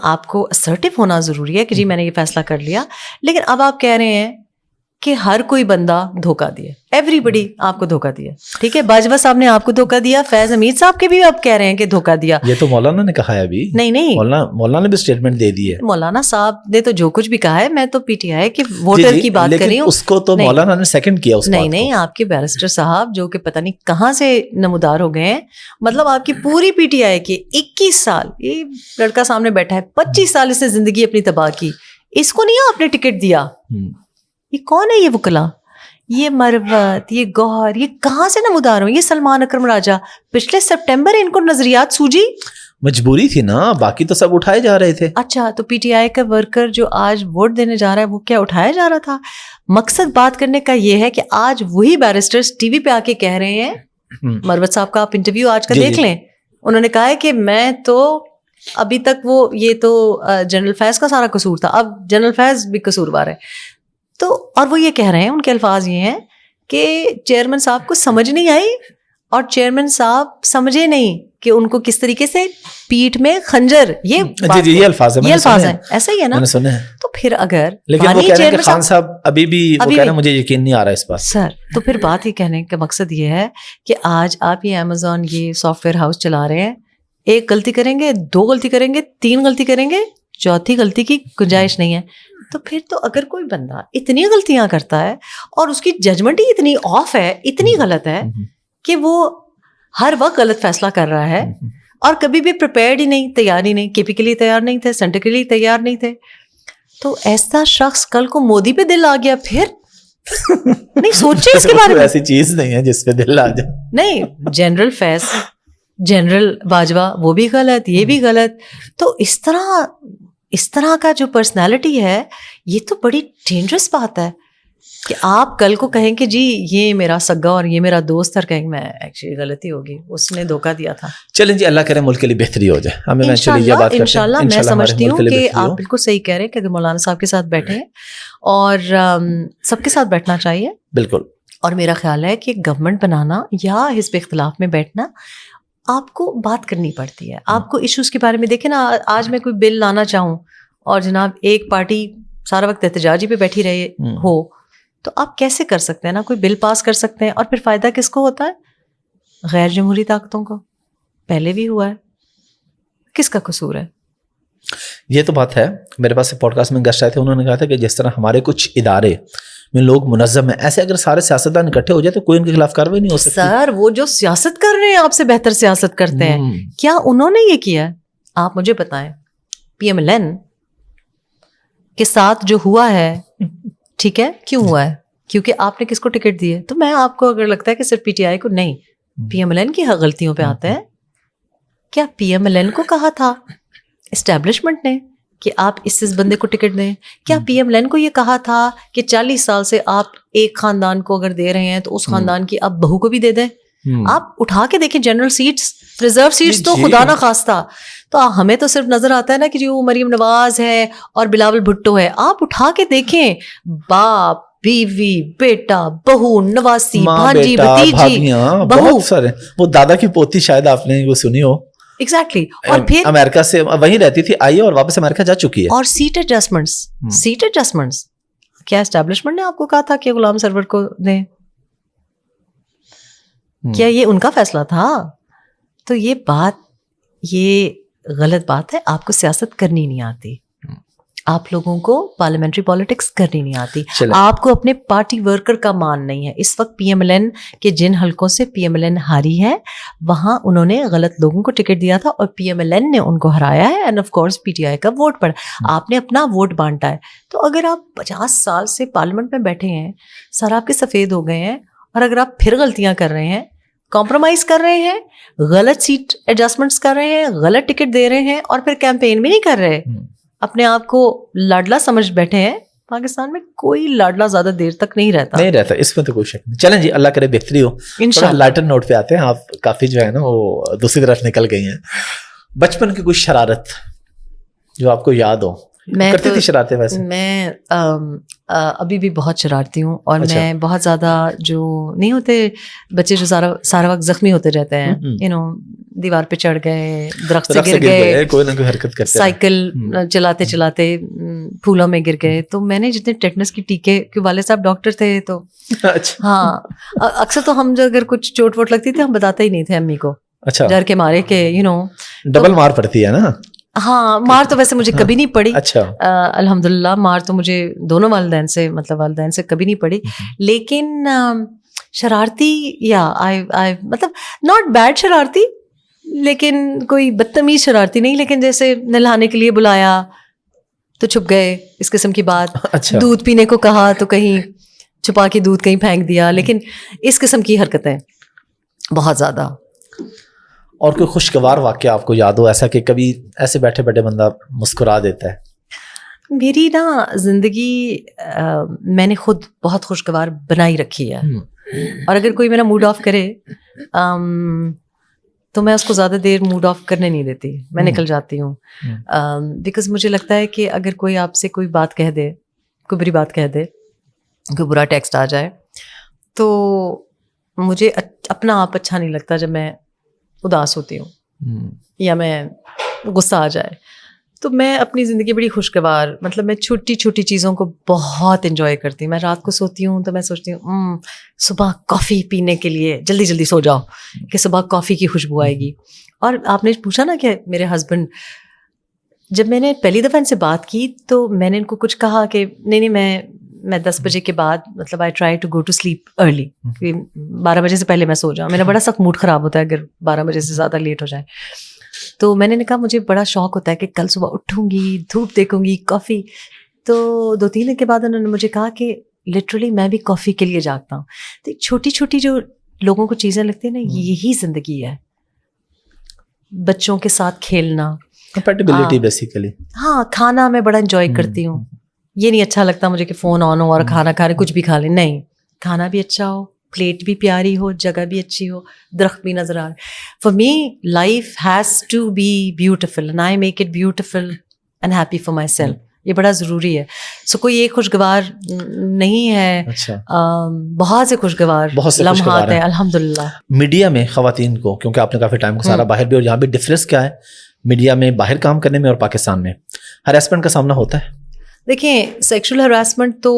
[SPEAKER 1] آپ کو اسرٹیو ہونا ضروری ہے کہ جی میں نے یہ فیصلہ کر لیا. لیکن اب آپ کہہ رہے ہیں کہ ہر کوئی بندہ دھوکہ دیا, ایوری بڈی آپ کو دھوکہ دیا, ٹھیک ہے, باجوہ صاحب نے آپ کو دھوکہ دیا, فیض حمید صاحب کے بھی آپ کہہ رہے ہیں کہ دھوکہ دیا.
[SPEAKER 2] یہ تو مولانا نے کہا ہے ابھی.
[SPEAKER 1] نہیں
[SPEAKER 2] مولانا نے بھی اسٹیٹمنٹ دے دی ہے.
[SPEAKER 1] مولانا صاحب نے تو جو کچھ بھی کہا ہے, میں تو پی ٹی آئی کے ووٹر کی بات کر رہی ہوں.
[SPEAKER 2] اس کو تو مولانا نے سیکنڈ کیا.
[SPEAKER 1] نہیں, آپ کے بیرسٹر صاحب جو کہ پتہ نہیں کہاں سے نمودار ہو گئے ہیں, مطلب آپ کی پوری پی ٹی آئی کے 21 سال, یہ لڑکا سامنے بیٹھا ہے, 25 سال اس نے زندگی اپنی تباہ کی, اس کو نہیں آپ نے ٹکٹ دیا. یہ کون ہے یہ وکلا, یہ مروت, یہ گوہر, یہ کہاں سے نمودار ہوں؟ یہ سلمان اکرم راجہ, پچھلے سپٹمبر ان کو نظریات سوجی,
[SPEAKER 2] مجبوری تھی نا, باقی تو سب اٹھائے جا رہے تھے.
[SPEAKER 1] اچھا, تو پی ٹی آئی کا ورکر جو آج ووٹ دینے جا رہا ہے وہ کیا اٹھایا جا رہا تھا؟ مقصد بات کرنے کا یہ ہے کہ آج وہی بیرسٹرز ٹی وی پہ آ کے کہہ رہے ہیں, مروت صاحب کا آپ انٹرویو آج کا دیکھ لیں, انہوں نے کہا ہے کہ میں تو ابھی تک یہ تو جنرل فیض کا سارا قصور تھا, اب جنرل فیض بھی قصوروار ہے. تو اور وہ یہ کہہ رہے ہیں, ان کے الفاظ یہ ہیں کہ چیئرمین صاحب کو سمجھ نہیں آئی اور چیئرمین صاحب سمجھے نہیں کہ ان کو کس طریقے سے پیٹھ میں خنجر, یہ
[SPEAKER 2] الفاظ
[SPEAKER 1] ہیں, ایسا ہی ہے نا. تو پھر اگر
[SPEAKER 2] لیکن وہ کہہ رہے ہیں کہ خان صاحب ابھی بھی وہ کہہ رہے ہیں مجھے یقین نہیں آ رہا اس بات
[SPEAKER 1] سر. تو پھر بات یہ کہنے کا مقصد یہ ہے کہ آج آپ یہ امیزون یہ سافٹ ویئر ہاؤس چلا رہے ہیں, ایک غلطی کریں گے, 2 غلطی کریں گے, 3 غلطی کریں گے, 4تھی غلطی کی گنجائش نہیں ہے. تو پھر تو اگر کوئی بندہ اتنی غلطیاں کرتا ہے اور اس کی ججمنٹ ہی اتنی آف ہے, اتنی غلط ہے کہ وہ ہر وقت غلط فیصلہ کر رہا ہے اور کبھی بھی پریپیئرڈ ہی نہیں, تیار ہی نہیں, KP کے لیے تیار نہیں تھے, سینٹر کے لیے تیار نہیں تھے, تو ایسا شخص کل کو مودی پہ دل آ گیا پھر نہیں سوچے اس کے بارے میں.
[SPEAKER 2] ایسی چیز نہیں ہے جس پہ دل آ جائے.
[SPEAKER 1] نہیں, جنرل فیض, جنرل باجوہ, وہ بھی غلط, یہ بھی غلط. تو اس طرح کا جو پرسنالٹی ہے, یہ تو بڑی ڈینجرس بات ہے کہ آپ کل کو کہیں کہ جی یہ میرا سگا اور یہ میرا دوست, اور کہیں میں ایکچولی غلطی ہوگی, اس نے دھوکہ دیا تھا.
[SPEAKER 2] چلیں جی, اللہ کرے ملک کے لیے بہتری ہو جائے. ہمیں
[SPEAKER 1] انشاءاللہ میں سمجھتی ہوں کہ آپ بالکل صحیح کہہ رہے ہیں کہ اگر مولانا صاحب کے ساتھ بیٹھے ہیں, اور سب کے ساتھ بیٹھنا چاہیے بالکل. اور میرا خیال ہے کہ گورنمنٹ بنانا یا حزب اختلاف میں بیٹھنا, آپ کو بات کرنی پڑتی ہے. آپ کو ایشوز کے بارے میں دیکھیں نا, آج میں کوئی بل لانا چاہوں اور جناب ایک پارٹی سارا وقت احتجاجی پہ بیٹھی رہے ہو, تو آپ کیسے کر سکتے ہیں نا, کوئی بل پاس کر سکتے ہیں, اور پھر فائدہ کس کو ہوتا ہے؟ غیر جمہوری طاقتوں کو. پہلے بھی ہوا ہے, کس کا قصور ہے؟
[SPEAKER 2] یہ تو بات ہے. میرے پاس پوڈ کاسٹ میں گیسٹ آئے تھے, انہوں نے کہا تھا کہ جس طرح ہمارے کچھ ادارے میں لوگ منظم ہیں, ایسے اگر سارے سیاستدان اکٹھے ہو جائے تو کوئی ان کے خلاف کارروائی نہیں ہو سکتی.
[SPEAKER 1] سر وہ جو سیاست کر رہے ہیں آپ سے بہتر سیاست کرتے ہیں, کیا انہوں نے یہ کیا ہے؟ آپ مجھے بتائیں. PMLN کے ساتھ جو ہوا ہے, ٹھیک ہے, کیوں ہوا ہے؟ کیونکہ آپ نے کس کو ٹکٹ دی ہے. تو میں آپ کو اگر لگتا ہے کہ صرف PTI کو نہیں, PMLN کی غلطیوں پہ آتے ہیں, کیا PMLN کو کہا تھا اسٹیبلشمنٹ نے کہ آپ اس بندے کو ٹکٹ دیں؟ کیا PMLN کو یہ کہا تھا کہ 40 سال سے آپ ایک خاندان کو اگر دے رہے ہیں تو اس خاندان کی آپ بہو کو بھی دے دیں؟ آپ اٹھا کے دیکھیں, جنرل سیٹس, ریزرو سیٹس تو خدا نہ خواستہ, تو ہمیں تو صرف نظر آتا ہے نا کہ جو مریم نواز ہے اور بلاول بھٹو ہے. آپ اٹھا کے دیکھیں, باپ, بیوی, بیٹا, بہو, نواسی, بھانجی, بھتیجی, بہو,
[SPEAKER 2] وہ دادا کی پوتی شاید آپ نے وہ سنی ہو.
[SPEAKER 1] ایگزیکٹلی. اور پھر
[SPEAKER 2] امریکہ سے وہیں رہتی تھی, آئی اور واپس امریکہ جا چکی ہے.
[SPEAKER 1] اور سیٹ ایڈجسٹمنٹس کیا اسٹیبلشمنٹ نے آپ کو کہا تھا کہ غلام سرور کو دیں؟ کیا یہ ان کا فیصلہ تھا؟ تو یہ غلط بات ہے. آپ کو سیاست کرنی نہیں آتی, آپ لوگوں کو پارلیمنٹری پالیٹکس کرنی نہیں آتی, آپ کو اپنے پارٹی ورکر کا مان نہیں ہے. اس وقت PMLN کے جن حلقوں سے PMLN ہاری ہے, وہاں انہوں نے غلط لوگوں کو ٹکٹ دیا تھا اور PMLN نے ان کو ہرایا ہے, اینڈ آف کورس PTI کا ووٹ پڑا. آپ نے اپنا ووٹ بانٹا ہے. تو اگر آپ 50 سال سے پارلیمنٹ میں بیٹھے ہیں, سر آپ کے سفید ہو گئے ہیں, اور اگر آپ پھر غلطیاں کر رہے ہیں, کمپرومائز کر رہے ہیں, غلط سیٹ ایڈجسٹمنٹس کر رہے ہیں, غلط ٹکٹ دے رہے ہیں, اور پھر کیمپین بھی نہیں کر رہے, اپنے آپ کو لاڈلا سمجھ بیٹھے ہیں, پاکستان میں کوئی لاڈلا زیادہ دیر تک نہیں رہتا,
[SPEAKER 2] اس میں تو کوئی شک نہیں. چلیں جی, اللہ کرے بہتری ہو. انشاءاللہ. لائٹر نوٹ پہ آتے ہیں, آپ کافی جو ہے نا وہ دوسری طرف نکل گئی ہیں. بچپن کی کوئی شرارت جو آپ کو یاد ہو؟
[SPEAKER 1] میں
[SPEAKER 2] کرتی تھی شرارتیں ویسے؟
[SPEAKER 1] میں ابھی بھی بہت شرارتی ہوں, اور میں بہت زیادہ جو نہیں ہوتے بچے جو سارا وقت زخمی ہوتے رہتے ہیں, دیوار پہ چڑھ گئے, درخت سے گر گئے,
[SPEAKER 2] کوئی نہ کوئی حرکت کرتے,
[SPEAKER 1] سائیکل چلاتے چلاتے پھولوں میں گر گئے. تو میں نے جتنے ٹیٹنس کی ٹیکے, کہ والد صاحب ڈاکٹر تھے, تو ہاں اکثر تو ہم جو اگر کچھ چوٹ ووٹ لگتی تھی ہم بتاتے ہی نہیں تھے امی کو, ڈر کے مارے کہ
[SPEAKER 2] ڈبل مار پڑتی ہے نا.
[SPEAKER 1] ہاں, مار تو ویسے مجھے کبھی نہیں پڑی,
[SPEAKER 2] اچھا
[SPEAKER 1] الحمدللہ. مار تو مجھے دونوں والدین سے کبھی نہیں پڑی, لیکن شرارتی یا مطلب ناٹ بیڈ شرارتی, لیکن کوئی بدتمیز شرارتی نہیں, لیکن جیسے نہلانے کے لیے بلایا تو چھپ گئے, اس قسم کی بات. دودھ پینے کو کہا تو کہیں چھپا کے دودھ کہیں پھینک دیا, لیکن اس قسم کی حرکتیں بہت زیادہ.
[SPEAKER 2] اور کوئی خوشگوار واقعہ آپ کو یاد ہو ایسا کہ کبھی ایسے بیٹھے بیٹھے بندہ مسکرا دیتا ہے؟
[SPEAKER 1] میری نا زندگی میں نے خود بہت خوشگوار بنائی رکھی ہے, اور اگر کوئی میرا موڈ آف کرے تو میں اس کو زیادہ دیر موڈ آف کرنے نہیں دیتی, میں نکل جاتی ہوں. بیکاز مجھے لگتا ہے کہ اگر کوئی آپ سے کوئی بات کہہ دے, کوئی بری بات کہہ دے, کوئی برا ٹیکسٹ آ جائے تو مجھے اپنا آپ اچھا نہیں لگتا جب میں اداس ہوتی ہوں یا میں غصہ آ جائے. تو میں اپنی زندگی بڑی خوشگوار, مطلب میں چھوٹی چھوٹی چیزوں کو بہت انجوائے کرتی ہوں. میں رات کو سوتی ہوں تو میں سوچتی ہوں صبح کافی پینے کے لیے جلدی جلدی سو جاؤ کہ صبح کافی کی خوشبو آئے گی. اور آپ نے پوچھا نا کہ میرے ہسبینڈ, جب میں نے پہلی دفعہ ان سے بات کی تو میں نے ان کو کچھ کہا کہ نہیں میں 10 بجے کے بعد, مطلب I try to go to sleep early, 12 بجے سے پہلے میں سو جاؤں. میرا بڑا سخت موڈ خراب ہوتا ہے اگر 12 بجے سے زیادہ لیٹ ہو جائے. تو میں نے کہا مجھے بڑا شوق ہوتا ہے کہ کل صبح اٹھوں گی, دھوپ دیکھوں گی, کافی. تو 2-3 دن کے بعد انہوں نے مجھے کہا کہ لٹرلی میں بھی کافی کے لیے جاگتا ہوں. تو چھوٹی چھوٹی جو لوگوں کو چیزیں لگتی ہیں نا, یہی زندگی ہے. بچوں کے ساتھ کھیلنا,
[SPEAKER 2] کمپیٹیبلٹی بیسیکلی.
[SPEAKER 1] ہاں, کھانا میں بڑا انجوائے کرتی ہوں. یہ نہیں اچھا لگتا مجھے کہ فون آن ہو اور کھانا کھا رہے کچھ بھی کھا لیں. نہیں, کھانا بھی اچھا ہو, پلیٹ بھی پیاری ہو, جگہ بھی اچھی ہو, درخت بھی نظر آ رہے. For me life has to be beautiful and I make it beautiful and happy for myself. یہ بڑا ضروری ہے. سو کوئی ایک خوشگوار نہیں ہے, بہت سے خوشگوار لمحات ہیں الحمد للہ.
[SPEAKER 2] میڈیا میں خواتین کو, کیونکہ آپ نے کافی ٹائم گزارا باہر بھی, اور یہاں بھی ڈفرینس کیا ہے میڈیا میں باہر کام کرنے میں اور پاکستان میں؟ ہراسمنٹ کا سامنا ہوتا ہے؟
[SPEAKER 1] دیکھیں, سیکشل ہراسمنٹ تو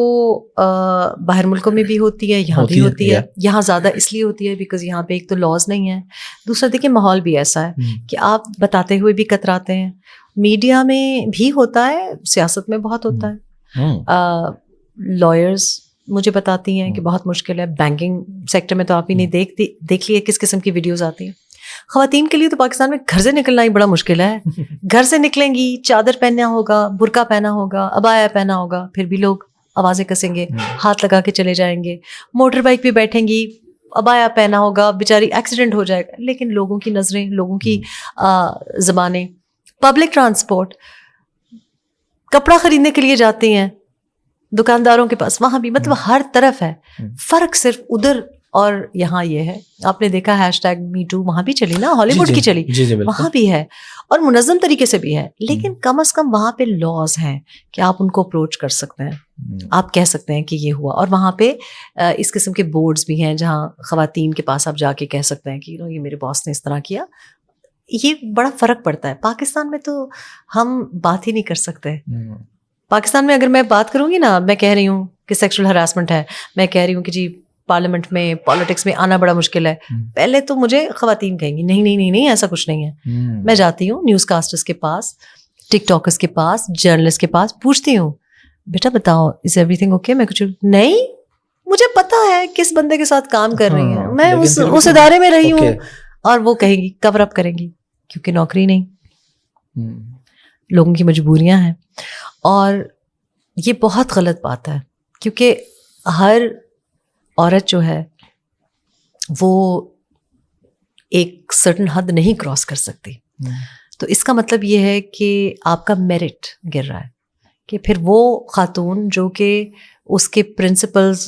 [SPEAKER 1] باہر ملکوں میں بھی ہوتی ہے, یہاں بھی ہوتی ہے. یہاں زیادہ اس لیے ہوتی ہے بیکاز یہاں پہ ایک تو لاز نہیں ہے, دوسرا دیکھیں ماحول بھی ایسا ہے کہ آپ بتاتے ہوئے بھی کتراتے ہیں. میڈیا میں بھی ہوتا ہے, سیاست میں بہت ہوتا ہے. لائرز مجھے بتاتی ہیں کہ بہت مشکل ہے. بینکنگ سیکٹر میں تو آپ ہی نہیں دیکھ لیے کس قسم کی ویڈیوز آتی ہیں. خواتین کے لیے تو پاکستان میں گھر سے نکلنا ہی بڑا مشکل ہے. گھر سے نکلیں گی, چادر پہننا ہوگا, برقع پہنا ہوگا, عبایا پہنا ہوگا, پھر بھی لوگ آوازیں کسیں گے, ہاتھ لگا کے چلے جائیں گے. موٹر بائک پہ بیٹھیں گی, عبایا پہنا ہوگا, بیچاری ایکسیڈنٹ ہو جائے گا. لیکن لوگوں کی نظریں, لوگوں کی زبانیں. پبلک ٹرانسپورٹ, کپڑا خریدنے کے لیے جاتی ہیں دکانداروں کے پاس, وہاں بھی مطلب ہر طرف ہے. فرق صرف ادھر اور یہاں یہ ہے. آپ نے دیکھا #MeToo وہاں بھی چلی نا, ہالی ووڈ کی چلی, وہاں بھی ہے اور منظم طریقے سے بھی ہے. لیکن کم از کم وہاں پہ لاز ہیں کہ آپ ان کو اپروچ کر سکتے ہیں, آپ کہہ سکتے ہیں کہ یہ ہوا. اور وہاں پہ اس قسم کے بورڈز بھی ہیں جہاں خواتین کے پاس آپ جا کے کہہ سکتے ہیں کہ یہ میرے باس نے اس طرح کیا. یہ بڑا فرق پڑتا ہے. پاکستان میں تو ہم بات ہی نہیں کر سکتے. پاکستان میں اگر میں بات کروں گی نا, میں کہہ رہی ہوں کہ سیکشل ہراسمنٹ ہے, میں کہہ رہی ہوں کہ جی پارلیمنٹ میں, پالیٹکس میں آنا بڑا مشکل ہے, پہلے تو مجھے خواتین کہیں گی نہیں ایسا کچھ نہیں ہے. میں جاتی ہوں نیوز کاسٹرز کے پاس, ٹک ٹاکرز کے پاس, جرنلسٹ کے پاس, پوچھتی ہوں بیٹا بتاؤ از ایوری تھنگ اوکے. میں کچھ نہیں, مجھے پتا ہے کس بندے کے ساتھ کام کر رہی ہیں, میں اس ادارے میں رہی ہوں. اور وہ کہیں گی کور اپ کریں گی کیونکہ نوکری نہیں, لوگوں کی مجبوریاں ہیں. اور یہ بہت غلط بات ہے کیونکہ ہر عورت جو ہے وہ ایک سرٹن حد نہیں کراس کر سکتی. تو اس کا مطلب یہ ہے کہ آپ کا میرٹ گر رہا ہے کہ پھر وہ خاتون جو کہ اس کے پرنسپلز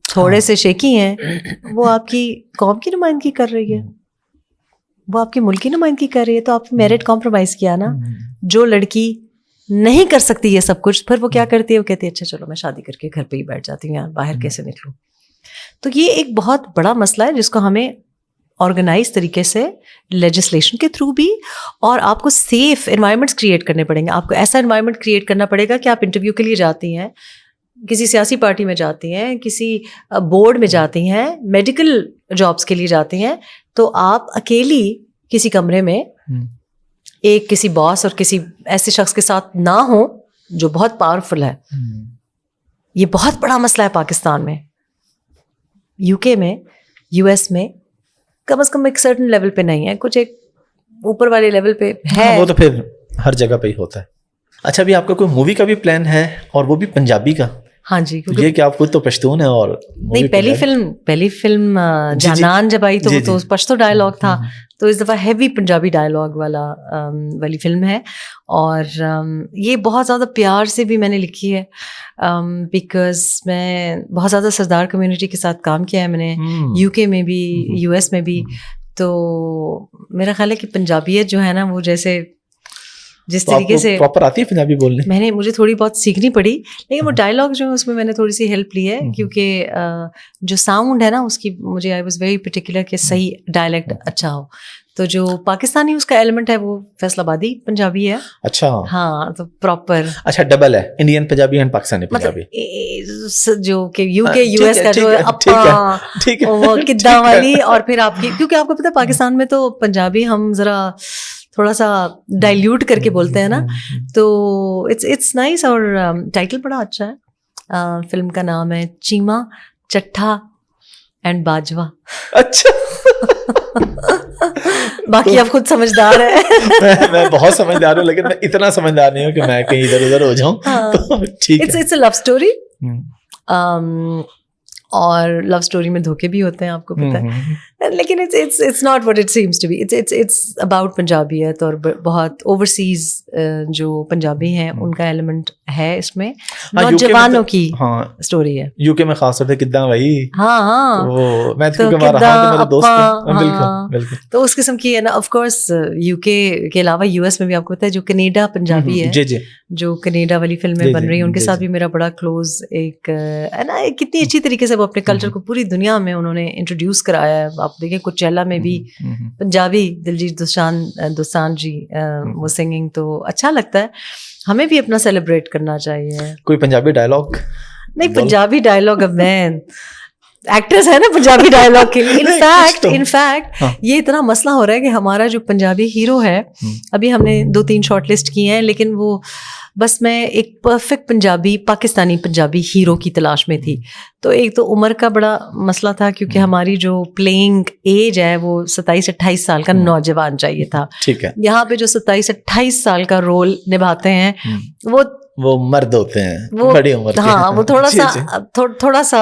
[SPEAKER 1] تھوڑے سے شیکی ہیں, وہ آپ کی قوم کی نمائندگی کر رہی ہے, وہ آپ کی ملک کی نمائندگی کر رہی ہے. تو آپ نے میرٹ کمپرومائز کیا نا. جو لڑکی نہیں کر سکتی یہ سب کچھ, پھر وہ کیا کرتی ہے, وہ کہتی ہے اچھا چلو میں شادی کر کے گھر پہ ہی بیٹھ جاتی ہوں, یار باہر کیسے نکلوں. تو یہ ایک بہت بڑا مسئلہ ہے جس کو ہمیں آرگنائز طریقے سے لیجسلیشن کے تھرو بھی, اور آپ کو سیف انوائرمنٹس کریٹ کرنے پڑیں گے. آپ کو ایسا انوائرمنٹ کریٹ کرنا پڑے گا کہ آپ انٹرویو کے لیے جاتی ہیں, کسی سیاسی پارٹی میں جاتی ہیں, کسی بورڈ میں جاتی ہیں, میڈیکل جابس کے لیے جاتی ہیں, تو آپ اکیلی کسی کمرے میں ایک کسی باس اور کسی ایسے شخص کے ساتھ نہ ہو جو بہت پاورفل ہے. یہ بہت بڑا مسئلہ ہے پاکستان میں. UK میں, US میں کم از کم ایک سرٹن لیول پہ نہیں ہے, کچھ ایک اوپر والے لیول پہ ہے.
[SPEAKER 2] وہ تو پھر ہر جگہ پہ ہی ہوتا ہے. اچھا ابھی آپ کا کوئی مووی کا بھی پلان ہے, اور وہ بھی پنجابی کا؟
[SPEAKER 1] ہاں جی,
[SPEAKER 2] یہ کہ آپ خود تو پشتون ہیں. اور
[SPEAKER 1] نہیں, پہلی فلم جانان جب آئی تو وہ تو پشتو ڈائلاگ تھا, تو اس دفعہ ہیوی پنجابی ڈائلاگ والی فلم ہے. اور یہ بہت زیادہ پیار سے بھی میں نے لکھی ہے بیکاز میں بہت زیادہ سردار کمیونٹی کے ساتھ کام کیا ہے میں نے, UK میں بھی, US میں بھی. تو میرا خیال ہے کہ پنجابیت جو ہے نا وہ جیسے جس طریقے سے
[SPEAKER 2] پراپر آتی ہے پنجابی بولنے؟
[SPEAKER 1] مجھے تھوڑی بہت سیکھنی پڑی، لیکن وہ ڈائلاگ جو ہے اس میں نے تھوڑی سی ہیلپ لی ہے، کیونکہ جو ساؤنڈ ہے نا اس کی مجھے آئی واز ویری پرٹیکولر کہ صحیح ڈائلیکٹ اچھا ہو. تو جو پاکستانی اس کا ایلیمنٹ ہے وہ فیصل آبادی پنجابی ہے.
[SPEAKER 2] اچھا
[SPEAKER 1] ہاں، تو پراپر
[SPEAKER 2] اچھا ڈبل ہے، انڈین پنجابی اینڈ پاکستانی پنجابی،
[SPEAKER 1] جو کہ یو کے یو ایس کا جو اپا وہ کداں والی. اور پھر آپ کی، کیونکہ آپ کو پتا پاکستان میں تو پنجابی ہم ذرا تھوڑا سا ڈائلیوٹ کر کے بولتے ہیں نا، تو اٹس نائس. اور ٹائٹل بڑا اچھا ہے. فلم کا نام ہے چیما چٹھا اینڈ باجوا.
[SPEAKER 2] اچھا
[SPEAKER 1] باقی آپ خود سمجھدار ہیں.
[SPEAKER 2] میں بہت سمجھدار ہوں، لیکن میں اتنا سمجھدار نہیں ہوں کہ میں کہیں ادھر ادھر ہو جاؤں. ٹھیک ہے،
[SPEAKER 1] اٹس اے لو اسٹوری، اور لو اسٹوری میں دھوکے بھی ہوتے ہیں، آپ کو پتہ ہے، لیکن it's not what it seems to be. It's about پنجابیت، اور بہت اوورسیز جو پنجابی ہیں ان کا ایلیمنٹ ہے اس میں. نوجوانوں کی اسٹوری ہے
[SPEAKER 2] یو کے میں، خاص طور پہ کداں بھائی.
[SPEAKER 1] ہاں
[SPEAKER 2] وہ میں میرے دوست ہیں، بالکل.
[SPEAKER 1] تو اس قسم کی ہے نا. آف کورس یو کے علاوہ یو ایس میں بھی آپ کو پتا ہے جو کینیڈا پنجابی ہے، جو کینیڈا والی فلمیں بن رہی ہیں ان کے ساتھ بھی میرا بڑا کلوز ایک ہے نا. کتنی اچھی طریقے سے وہ اپنے کلچر کو پوری دنیا میں انہوں نے انٹروڈیوس کرایا ہے. آپ دیکھیں کوچیلا میں بھی پنجابی دلجیت دوسان جی وہ سنگنگ، تو اچھا لگتا ہے. ہمیں بھی اپنا سیلیبریٹ کرنا چاہیے.
[SPEAKER 2] کوئی پنجابی ڈائلاگ؟
[SPEAKER 1] نہیں، پنجابی ڈائلاگ اب مین ایکٹرز ہے نا پنجابی ڈائلاگ کے لیے. انفیکٹ یہ اتنا مسئلہ ہو رہا ہے کہ ہمارا جو پنجابی ہیرو ہے، ابھی ہم نے 2-3 شارٹ لسٹ کیے ہیں، لیکن وہ بس میں ایک پرفیکٹ پاکستانی پنجابی ہیرو کی تلاش میں تھی. تو ایک تو عمر کا بڑا مسئلہ تھا، کیونکہ ہماری جو پلینگ ایج ہے وہ 27-28 سال کا نوجوان چاہیے تھا.
[SPEAKER 2] ٹھیک ہے،
[SPEAKER 1] یہاں پہ جو 27-28 سال کا رول نبھاتے ہیں وہ
[SPEAKER 2] مرد ہوتے ہیں، وہ بڑی عمر کے.
[SPEAKER 1] ہاں، وہ تھوڑا سا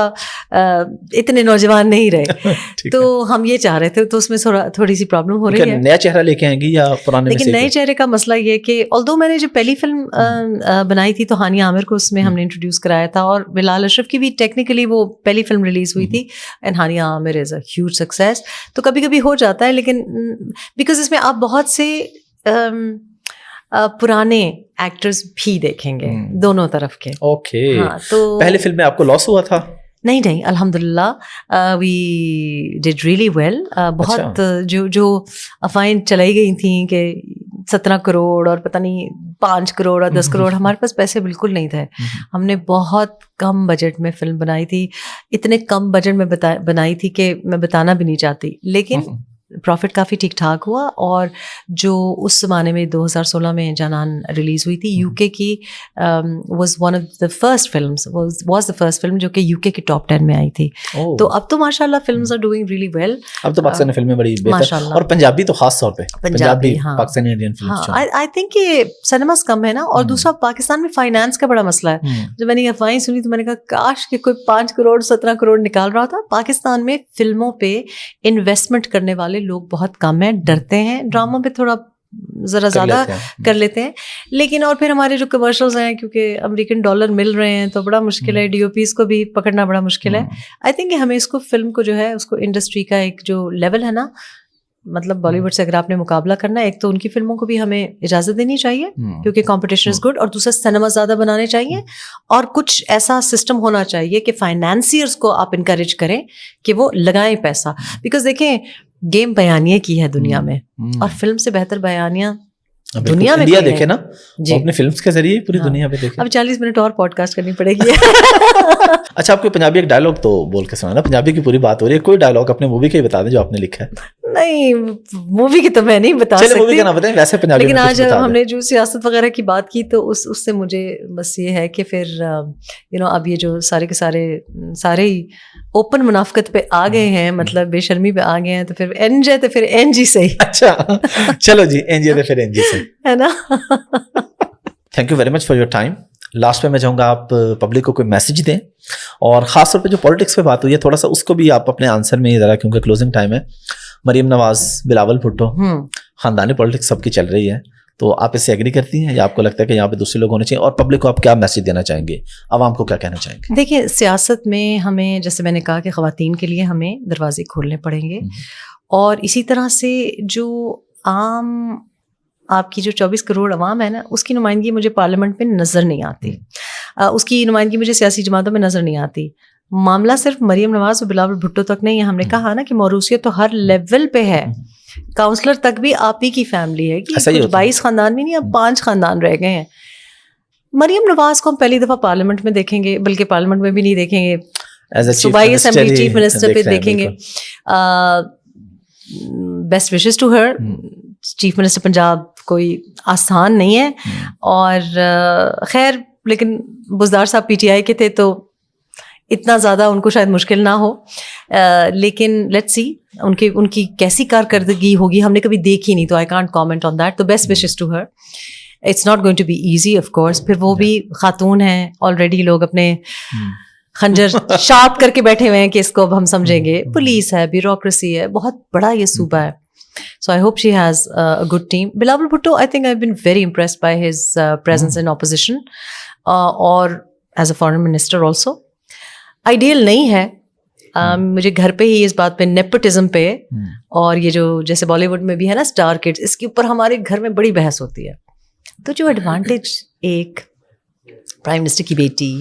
[SPEAKER 1] اتنے نوجوان نہیں رہے. تو ہم یہ چاہ رہے تھے، تو اس میں تھوڑی سی پرابلم ہو رہی ہے.
[SPEAKER 2] نیا چہرہ لے کے آئیں گی یا پرانے؟
[SPEAKER 1] لیکن نئے چہرے کا مسئلہ یہ کہ آلدو میں نے جو پہلی فلم بنائی تھی تو ہانیہ عامر کو اس میں ہم نے انٹروڈیوس کرایا تھا، اور بلال اشرف کی بھی ٹیکنیکلی وہ پہلی فلم ریلیز ہوئی تھی، and Hania Aamir is a huge success. تو کبھی کبھی ہو جاتا ہے، لیکن بیکاز اس میں آپ بہت سے پرانے ایکٹرز بھی دیکھیں گے دونوں طرف کے.
[SPEAKER 2] اوکے.
[SPEAKER 1] تو
[SPEAKER 2] پہلی فلم میں آپ کو لاس ہوا تھا؟
[SPEAKER 1] نہیں، الحمدللہ وی ڈیڈ ریئلی ویل. بہت جو افواہیں چلائی گئی تھیں کہ 17 کروڑ اور پتہ نہیں 5 کروڑ اور 10 کروڑ، ہمارے پاس پیسے بالکل نہیں تھے. ہم نے بہت کم بجٹ میں فلم بنائی تھی، اتنے کم بجٹ میں بنائی تھی کہ میں بتانا بھی نہیں چاہتی. لیکن پروفٹ کافی ٹھیک ٹھاک ہوا. اور جو اس زمانے میں 2016 میں جانان ریلیز ہوئی تھی، یو کے کی was one of the first films, was the first film جو کہ یو کے کی ٹاپ 10 میں آئی تھی. تو اب تو ماشاء اللہ films are doing really well.
[SPEAKER 2] اب تو پاکستانی فلمیں بڑی بہتر، اور پنجابی تو خاص طور پہ Punjabi Pakistani Indian films.
[SPEAKER 1] I think کہ سنیماز کم ہے نا. اور دوسرا پاکستان میں فائنانس کا بڑا مسئلہ ہے. جب میں نے افواہیں سنی تو میں نے کہا کاش کہ کوئی 5 کروڑ 17 کروڑ نکال رہا تھا. پاکستان میں فلموں پہ انویسٹمنٹ کرنے والے لوگ بہت کم ہیں، ڈرتے ہیں. ڈراموں پہ تھوڑا ذرا زیادہ کر لیتے ہیں، لیکن اور پھر ہمارے جو کمرشلز ہیں کیونکہ امریکن ڈالر مل رہے ہیں تو بڑا مشکل ہے. ڈی او پیز کو بھی پکڑنا بڑا مشکل ہے. آئی تھنک کہ ہمیں اس کو فلم کو جو ہے اس کو انڈسٹری کا ایک جو لیول ہے نا، مطلب بالی ووڈ سے اگر آپ نے مقابلہ کرنا ہے، ایک تو ان کی فلموں کو بھی ہمیں اجازت دینی چاہیے کیونکہ کمپٹیشن از گڈ، اور دوسرا سنیما زیادہ بنانے چاہیے. اور کچھ ایسا سسٹم ہونا چاہیے کہ فائنانسیئرس کو آپ انکریج کریں کہ وہ لگائیں پیسہ. بیکاز دیکھیں گیم بیانیے کی ہے دنیا میں، اور فلم سے بہتر بیانیہ دنیا میں
[SPEAKER 2] دیکھے نا اپنے فلمز کے ذریعے پوری دنیا میں دیکھے.
[SPEAKER 1] اب 40 منٹ اور پوڈ کاسٹ کرنی پڑے گی.
[SPEAKER 2] اچھا، آپ کو پنجابی ایک ڈائلاگ تو بول کے سنانا. پنجابی کی پوری بات ہو رہی ہے، کوئی ڈائلاگ اپنے مووی کا ہی بتا دیں جو آپ نے لکھا ہے.
[SPEAKER 1] نہیں، مووی کی تو میں نہیں بتا سکتی.
[SPEAKER 2] مووی کا نہ بتائیں، ویسے پنجابی.
[SPEAKER 1] لیکن آج ہم نے جو سیاست وغیرہ کی بات کی تو اس سے مجھے بس یہ ہے کہ پھر اب یہ جو سارے کے سارے ہی اوپن منافقت پہ آ گئے ہیں، مطلب بے شرمی پہ آ گئے ہیں، تو پھر این جے تو پھر این جی صحیح.
[SPEAKER 2] اچھا چلو جی، این جے تو پھر این جی صحیح
[SPEAKER 1] ہے نا.
[SPEAKER 2] Thank you very much for your time. Last میں میں چاہوں گا آپ پبلک کو کوئی میسج دیں، اور خاص طور پہ جو پالیٹکس پہ بات ہوئی ہے تھوڑا سا اس کو بھی آپ اپنے آنسر میں ذرا، کیونکہ کلوزنگ ٹائم ہے. مریم نواز، بلاول بھٹو، خاندانی پالیٹکس سب کی چل رہی ہے، تو آپ اس سے ایگری کرتی ہیں یا آپ کو لگتا ہے کہ یہاں پہ دوسرے لوگ ہونے چاہیے؟ اور پبلک کو آپ کیا میسج دینا چاہیں گے، عوام کو کیا کہنا چاہیں گے؟
[SPEAKER 1] دیکھیں، سیاست میں ہمیں جیسے میں نے کہا کہ خواتین کے لیے ہمیں دروازے کھولنے پڑیں گے، اور اسی طرح سے جو عام آپ کی جو 24 کروڑ عوام ہے نا, اس کی نمائندگی مجھے پارلیمنٹ میں نظر نہیں آتی, اس کی نمائندگی مجھے سیاسی جماعتوں میں نظر نہیں آتی. معاملہ صرف مریم نواز اور بلاول بھٹو تک نہیں ہے. ہم نے کہا نا کہ موروثیت تو ہر لیول پہ ہے, کاؤنسلر تک بھی آپ ہی کی فیملی ہے, کہ 22 خاندان بھی نہیں, اب 5 خاندان رہ گئے ہیں. مریم نواز کو ہم پہلی دفعہ پارلیمنٹ میں دیکھیں گے, بلکہ پارلیمنٹ میں بھی نہیں دیکھیں گے, صوبائی اسمبلی چیف منسٹر پہ دیکھیں گے. Best wishes to her. Chief minister Punjab کوئی آسان نہیں ہے, اور خیر لیکن بزدار صاحب پی ٹی آئی کے تھے تو اتنا زیادہ ان کو شاید مشکل نہ ہو, لیکن لیٹس سی ان کی کیسی کارکردگی ہوگی, ہم نے کبھی دیکھی نہیں, تو I can't comment on that. تو best wishes to her. It's not going to be easy of course. پھر وہ بھی خاتون ہیں, آلریڈی لوگ اپنے خنجر شارپ کر کے بیٹھے ہوئے ہیں کہ اس کو اب ہم سمجھیں گے. پولیس ہے, بیوروکریسی ہے, بہت بڑا یہ صوبہ ہے. So I hope she has a good team. Bilawal Bhutto, I think I've been very impressed by his presence in opposition, or as a foreign minister also. Ideal نہیں ہے, مجھے گھر پہ ہی اس بات پہ نیپوٹزم پہ, اور یہ جو جیسے بالی ووڈ میں بھی ہے نا اسٹار کڈس, اس کے اوپر ہمارے گھر میں بڑی بحث ہوتی ہے. تو جو ایڈوانٹیج ایک پرائم منسٹر کی بیٹی,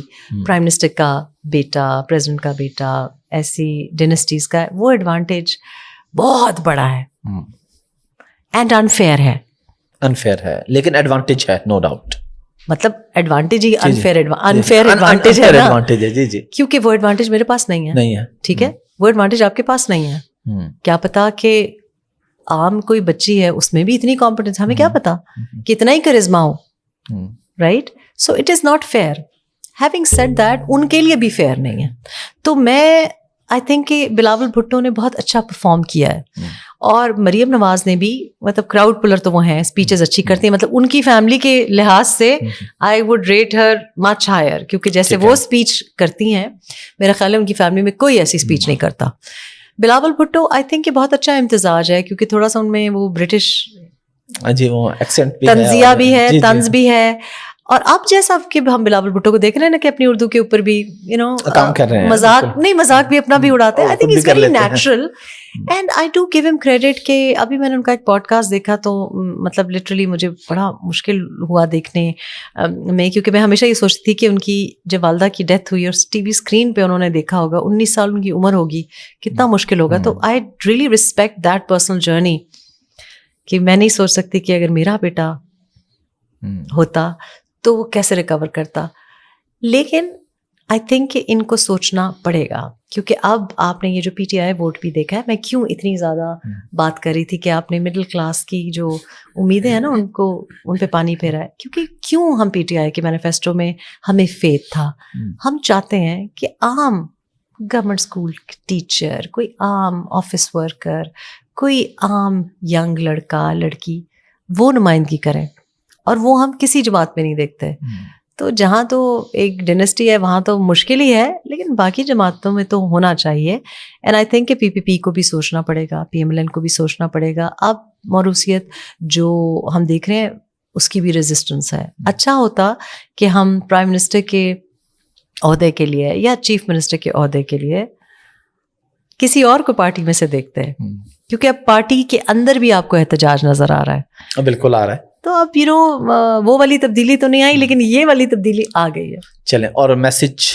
[SPEAKER 1] پرائم منسٹر کا بیٹا, پریزیڈنٹ کا بیٹا, ایسی ڈینسٹیز کا, وہ ایڈوانٹیج بہت بڑا ہے اینڈ انفیئر ہے.
[SPEAKER 2] انفیئر ہے لیکن ایڈوانٹیج ہے, نو ڈاؤٹ.
[SPEAKER 1] مطلب ایڈوانٹیج ہی انفیئر ایڈوانٹیج ہے نا,
[SPEAKER 2] جی جی,
[SPEAKER 1] کیونکہ وہ ایڈوانٹیج میرے پاس نہیں ہے. ٹھیک ہے, وہ ایڈوانٹیج آپ کے پاس نہیں ہے. کیا پتا کہ عام کوئی بچی ہے, اس میں بھی اتنی کمپٹنس, ہمیں کیا پتا کتنا ہی کرزما ہو, right. So it is not fair. Having said that, ان کے لیے بھی فیئر نہیں ہے. تو میں آئی تھنک کہ بلاول بھٹو نے بہت اچھا پرفارم کیا ہے, اور مریم نواز نے بھی, مطلب کراؤڈ پلر تو وہ ہیں, اسپیچز اچھی کرتی ہیں, مطلب ان کی فیملی کے لحاظ سے I would rate her much higher, کیونکہ جیسے وہ اسپیچ کرتی ہیں, میرا خیال ہے ان کی فیملی میں کوئی ایسی اسپیچ نہیں کرتا. بلاول بھٹو آئی تھنک کہ بہت اچھا امتزاج ہے, کیونکہ تھوڑا سا ان میں وہ برٹش طنزیہ بھی ہے, طنز بھی ہے. اور اب جیسا کہ ہم بلاول بھٹو کو دیکھ رہے ہیں نا کہ اپنی اردو کے اوپر بھی
[SPEAKER 2] کام کر رہے ہیں,
[SPEAKER 1] مذاق بھی اپنا بھی اڑاتے ہیں. I think it's very natural and I do give him credit. کہ ابھی میں نے ان کا ایک پوڈ کاسٹ دیکھا تو مطلب لٹرلی مجھے بڑا مشکل ہوا دیکھنے میں, کیونکہ میں ہمیشہ یہ سوچتی تھی کہ ان کی جب والدہ کی ڈیتھ ہوئی اور ٹی وی اسکرین پہ انہوں نے دیکھا ہوگا, 19 سال ان کی عمر ہوگی, کتنا مشکل ہوگا. تو I really respect that personal journey, کہ میں نہیں سوچ سکتی کہ اگر میرا بیٹا ہوتا تو وہ کیسے ریکور کرتا. لیکن آئی تھنک کہ ان کو سوچنا پڑے گا, کیونکہ اب آپ نے یہ جو پی ٹی آئی ووٹ بھی دیکھا ہے. میں کیوں اتنی زیادہ بات کر رہی تھی کہ آپ نے مڈل کلاس کی جو امیدیں ہیں نا ان پہ پانی پھیرا ہے. کیونکہ کیوں ہم پی ٹی آئی کے مینیفیسٹو میں ہمیں فیتھ تھا, ہم چاہتے ہیں کہ عام گورنمنٹ اسکول ٹیچر, کوئی عام آفس ورکر, کوئی عام ینگ لڑکا لڑکی وہ نمائندگی کریں, اور وہ ہم کسی جماعت میں نہیں دیکھتے. تو جہاں تو ایک ڈینسٹی ہے وہاں تو مشکل ہی ہے, لیکن باقی جماعتوں میں تو ہونا چاہیے. اینڈ آئی تھنک کہ پی پی پی کو بھی سوچنا پڑے گا, پی ایم ایل این کو بھی سوچنا پڑے گا. اب موروثیت جو ہم دیکھ رہے ہیں اس کی بھی ریزسٹنس ہے. اچھا ہوتا کہ ہم پرائم منسٹر کے عہدے کے لیے یا چیف منسٹر کے عہدے کے لیے کسی اور کو پارٹی میں سے دیکھتے ہیں, کیونکہ اب پارٹی کے اندر بھی آپ کو احتجاج نظر آ رہا ہے.
[SPEAKER 2] بالکل آ رہا ہے.
[SPEAKER 1] تو اب وہ والی تبدیلی تو نہیں آئی, لیکن یہ والی تبدیلی آ گئی ہے.
[SPEAKER 2] چلیں, اور میسج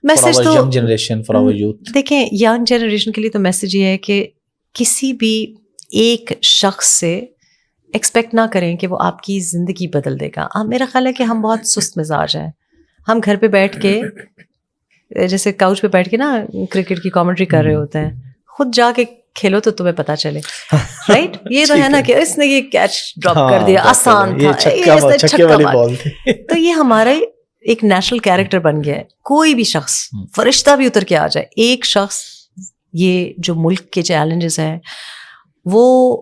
[SPEAKER 1] تو
[SPEAKER 2] young generation, for our youth.
[SPEAKER 1] دیکھیں, ینگ جنریشن کے لیے تو میسج یہ ہے کہ کسی بھی ایک شخص سے ایکسپیکٹ نہ کریں کہ وہ آپ کی زندگی بدل دے گا. میرا خیال ہے کہ ہم بہت سست مزاج ہیں. ہم گھر پہ بیٹھ کے جیسے کاؤچ پہ بیٹھ کے نا کرکٹ کی کامنٹری کر رہے ہوتے ہیں, خود جا کے کھیلو تو تمہیں پتا چلے, رائٹ. یہ تو ہے نا کہ اس نے یہ کیچ ڈراپ کر دیا, آسان تھا, چھکا مار. تو یہ ہمارا ایک نیشنل کیریکٹر بن گیا ہے. کوئی بھی شخص, فرشتہ بھی اتر کے آ جائے, ایک شخص یہ جو ملک کے چیلنجز ہیں وہ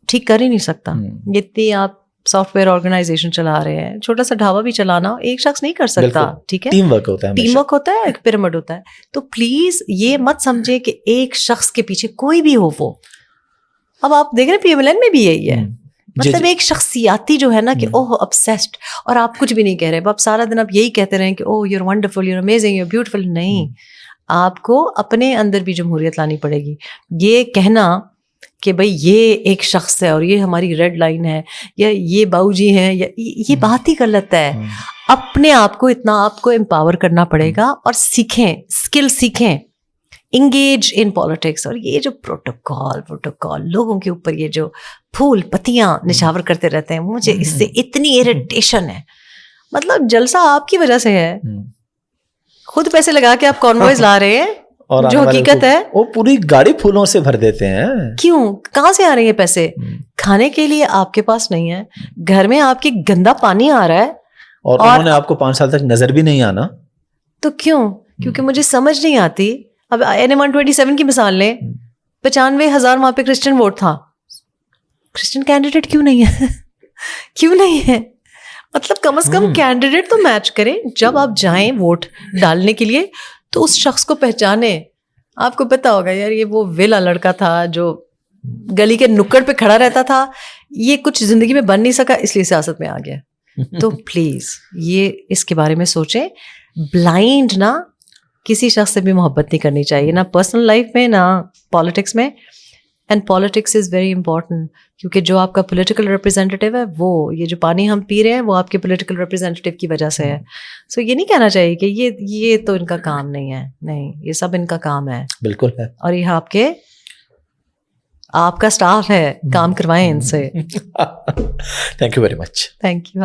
[SPEAKER 1] ٹھیک کر ہی نہیں سکتا. جتنی آپ سافٹ ویئر آرگنائزیشن چلا رہے ہیں, چھوٹا سا ڈھابا بھی چلانا ایک شخص نہیں کر سکتا. ٹھیک ہے, ٹیم ورک ہوتا ہے, ایک پیرامڈ ہوتا ہے. تو پلیز یہ مت سمجھے کہ ایک شخص کے پیچھے کوئی بھی ہو وہ. اب آپ دیکھ رہے ہیں پی ایم ایل این میں بھی یہی ہے, مطلب ایک شخصیاتی جو ہے نا کہ اوہ obsessed, اور آپ کچھ بھی نہیں کہہ رہے, آپ سارا دن آپ یہی کہتے رہیں کہ oh you are wonderful, you are amazing, you are beautiful. نہیں, آپ کو اپنے اندر بھی جمہوریت لانی پڑے گی. یہ کہنا کہ بھئی یہ ایک شخص ہے اور یہ ہماری ریڈ لائن ہے یا یہ باؤ جی ہیں یا یہ بات ہی غلط ہے. اپنے آپ کو اتنا آپ کو امپاور کرنا پڑے گا اور سیکھیں, اسکل سیکھیں, انگیج ان پالیٹکس. اور یہ جو پروٹوکال لوگوں کے اوپر یہ جو پھول پتیاں نشاور کرتے رہتے ہیں, مجھے اس سے اتنی اریٹیشن ہے. مطلب جلسہ آپ کی وجہ سے ہے, خود پیسے لگا کے آپ کانوائز لا رہے ہیں
[SPEAKER 2] اور
[SPEAKER 1] جو حقیقت ہے
[SPEAKER 2] وہ پوری گاڑی پھولوں سے بھر دیتے ہیں.
[SPEAKER 1] کیوں, کہاں سے آ رہے ہیں پیسے؟ کھانے کے لیے آپ کے پاس نہیں ہے, گھر میں آپ کے گندا پانی آ رہا ہے
[SPEAKER 2] اور انہوں نے آپ کو 5 سال تک نظر بھی نہیں آنا.
[SPEAKER 1] تو کیوں؟ کیونکہ مجھے سمجھ نہیں آتی. اب NM127 کی مثال لیں, 95,000 وہاں پہ کرسچن ووٹ تھا, کرسچن کینڈیڈیٹ کیوں نہیں ہے؟ کیوں نہیں ہے؟ مطلب کم از کم کینڈیڈیٹ تو میچ کریں. جب آپ جائیں ووٹ ڈالنے کے لیے تو اس شخص کو پہچانیں. آپ کو پتا ہوگا یار یہ وہ ویلا لڑکا تھا جو گلی کے نکڑ پہ کھڑا رہتا تھا, یہ کچھ زندگی میں بن نہیں سکا اس لیے سیاست میں آ گیا. تو پلیز یہ اس کے بارے میں سوچیں. بلائنڈ نہ کسی شخص سے بھی محبت نہیں کرنی چاہیے, نہ پرسنل لائف میں نہ پالیٹکس میں. And politics is very important کیونکہ جو آپ کا پولیٹیکل ریپرزینٹیو ہے وہ یہ جو پانی ہم پی رہے ہیں وہ آپ کے پولیٹیکل ریپرزینٹیو کی وجہ سے ہے. سو یہ نہیں کہنا چاہیے کہ یہ تو ان کا کام نہیں ہے. نہیں, یہ سب ان کا کام ہے. بالکل ہے. اور یہ آپ کا اسٹاف ہے, کام کروائیں ان سے.
[SPEAKER 2] Thank you very much.
[SPEAKER 1] Thank you.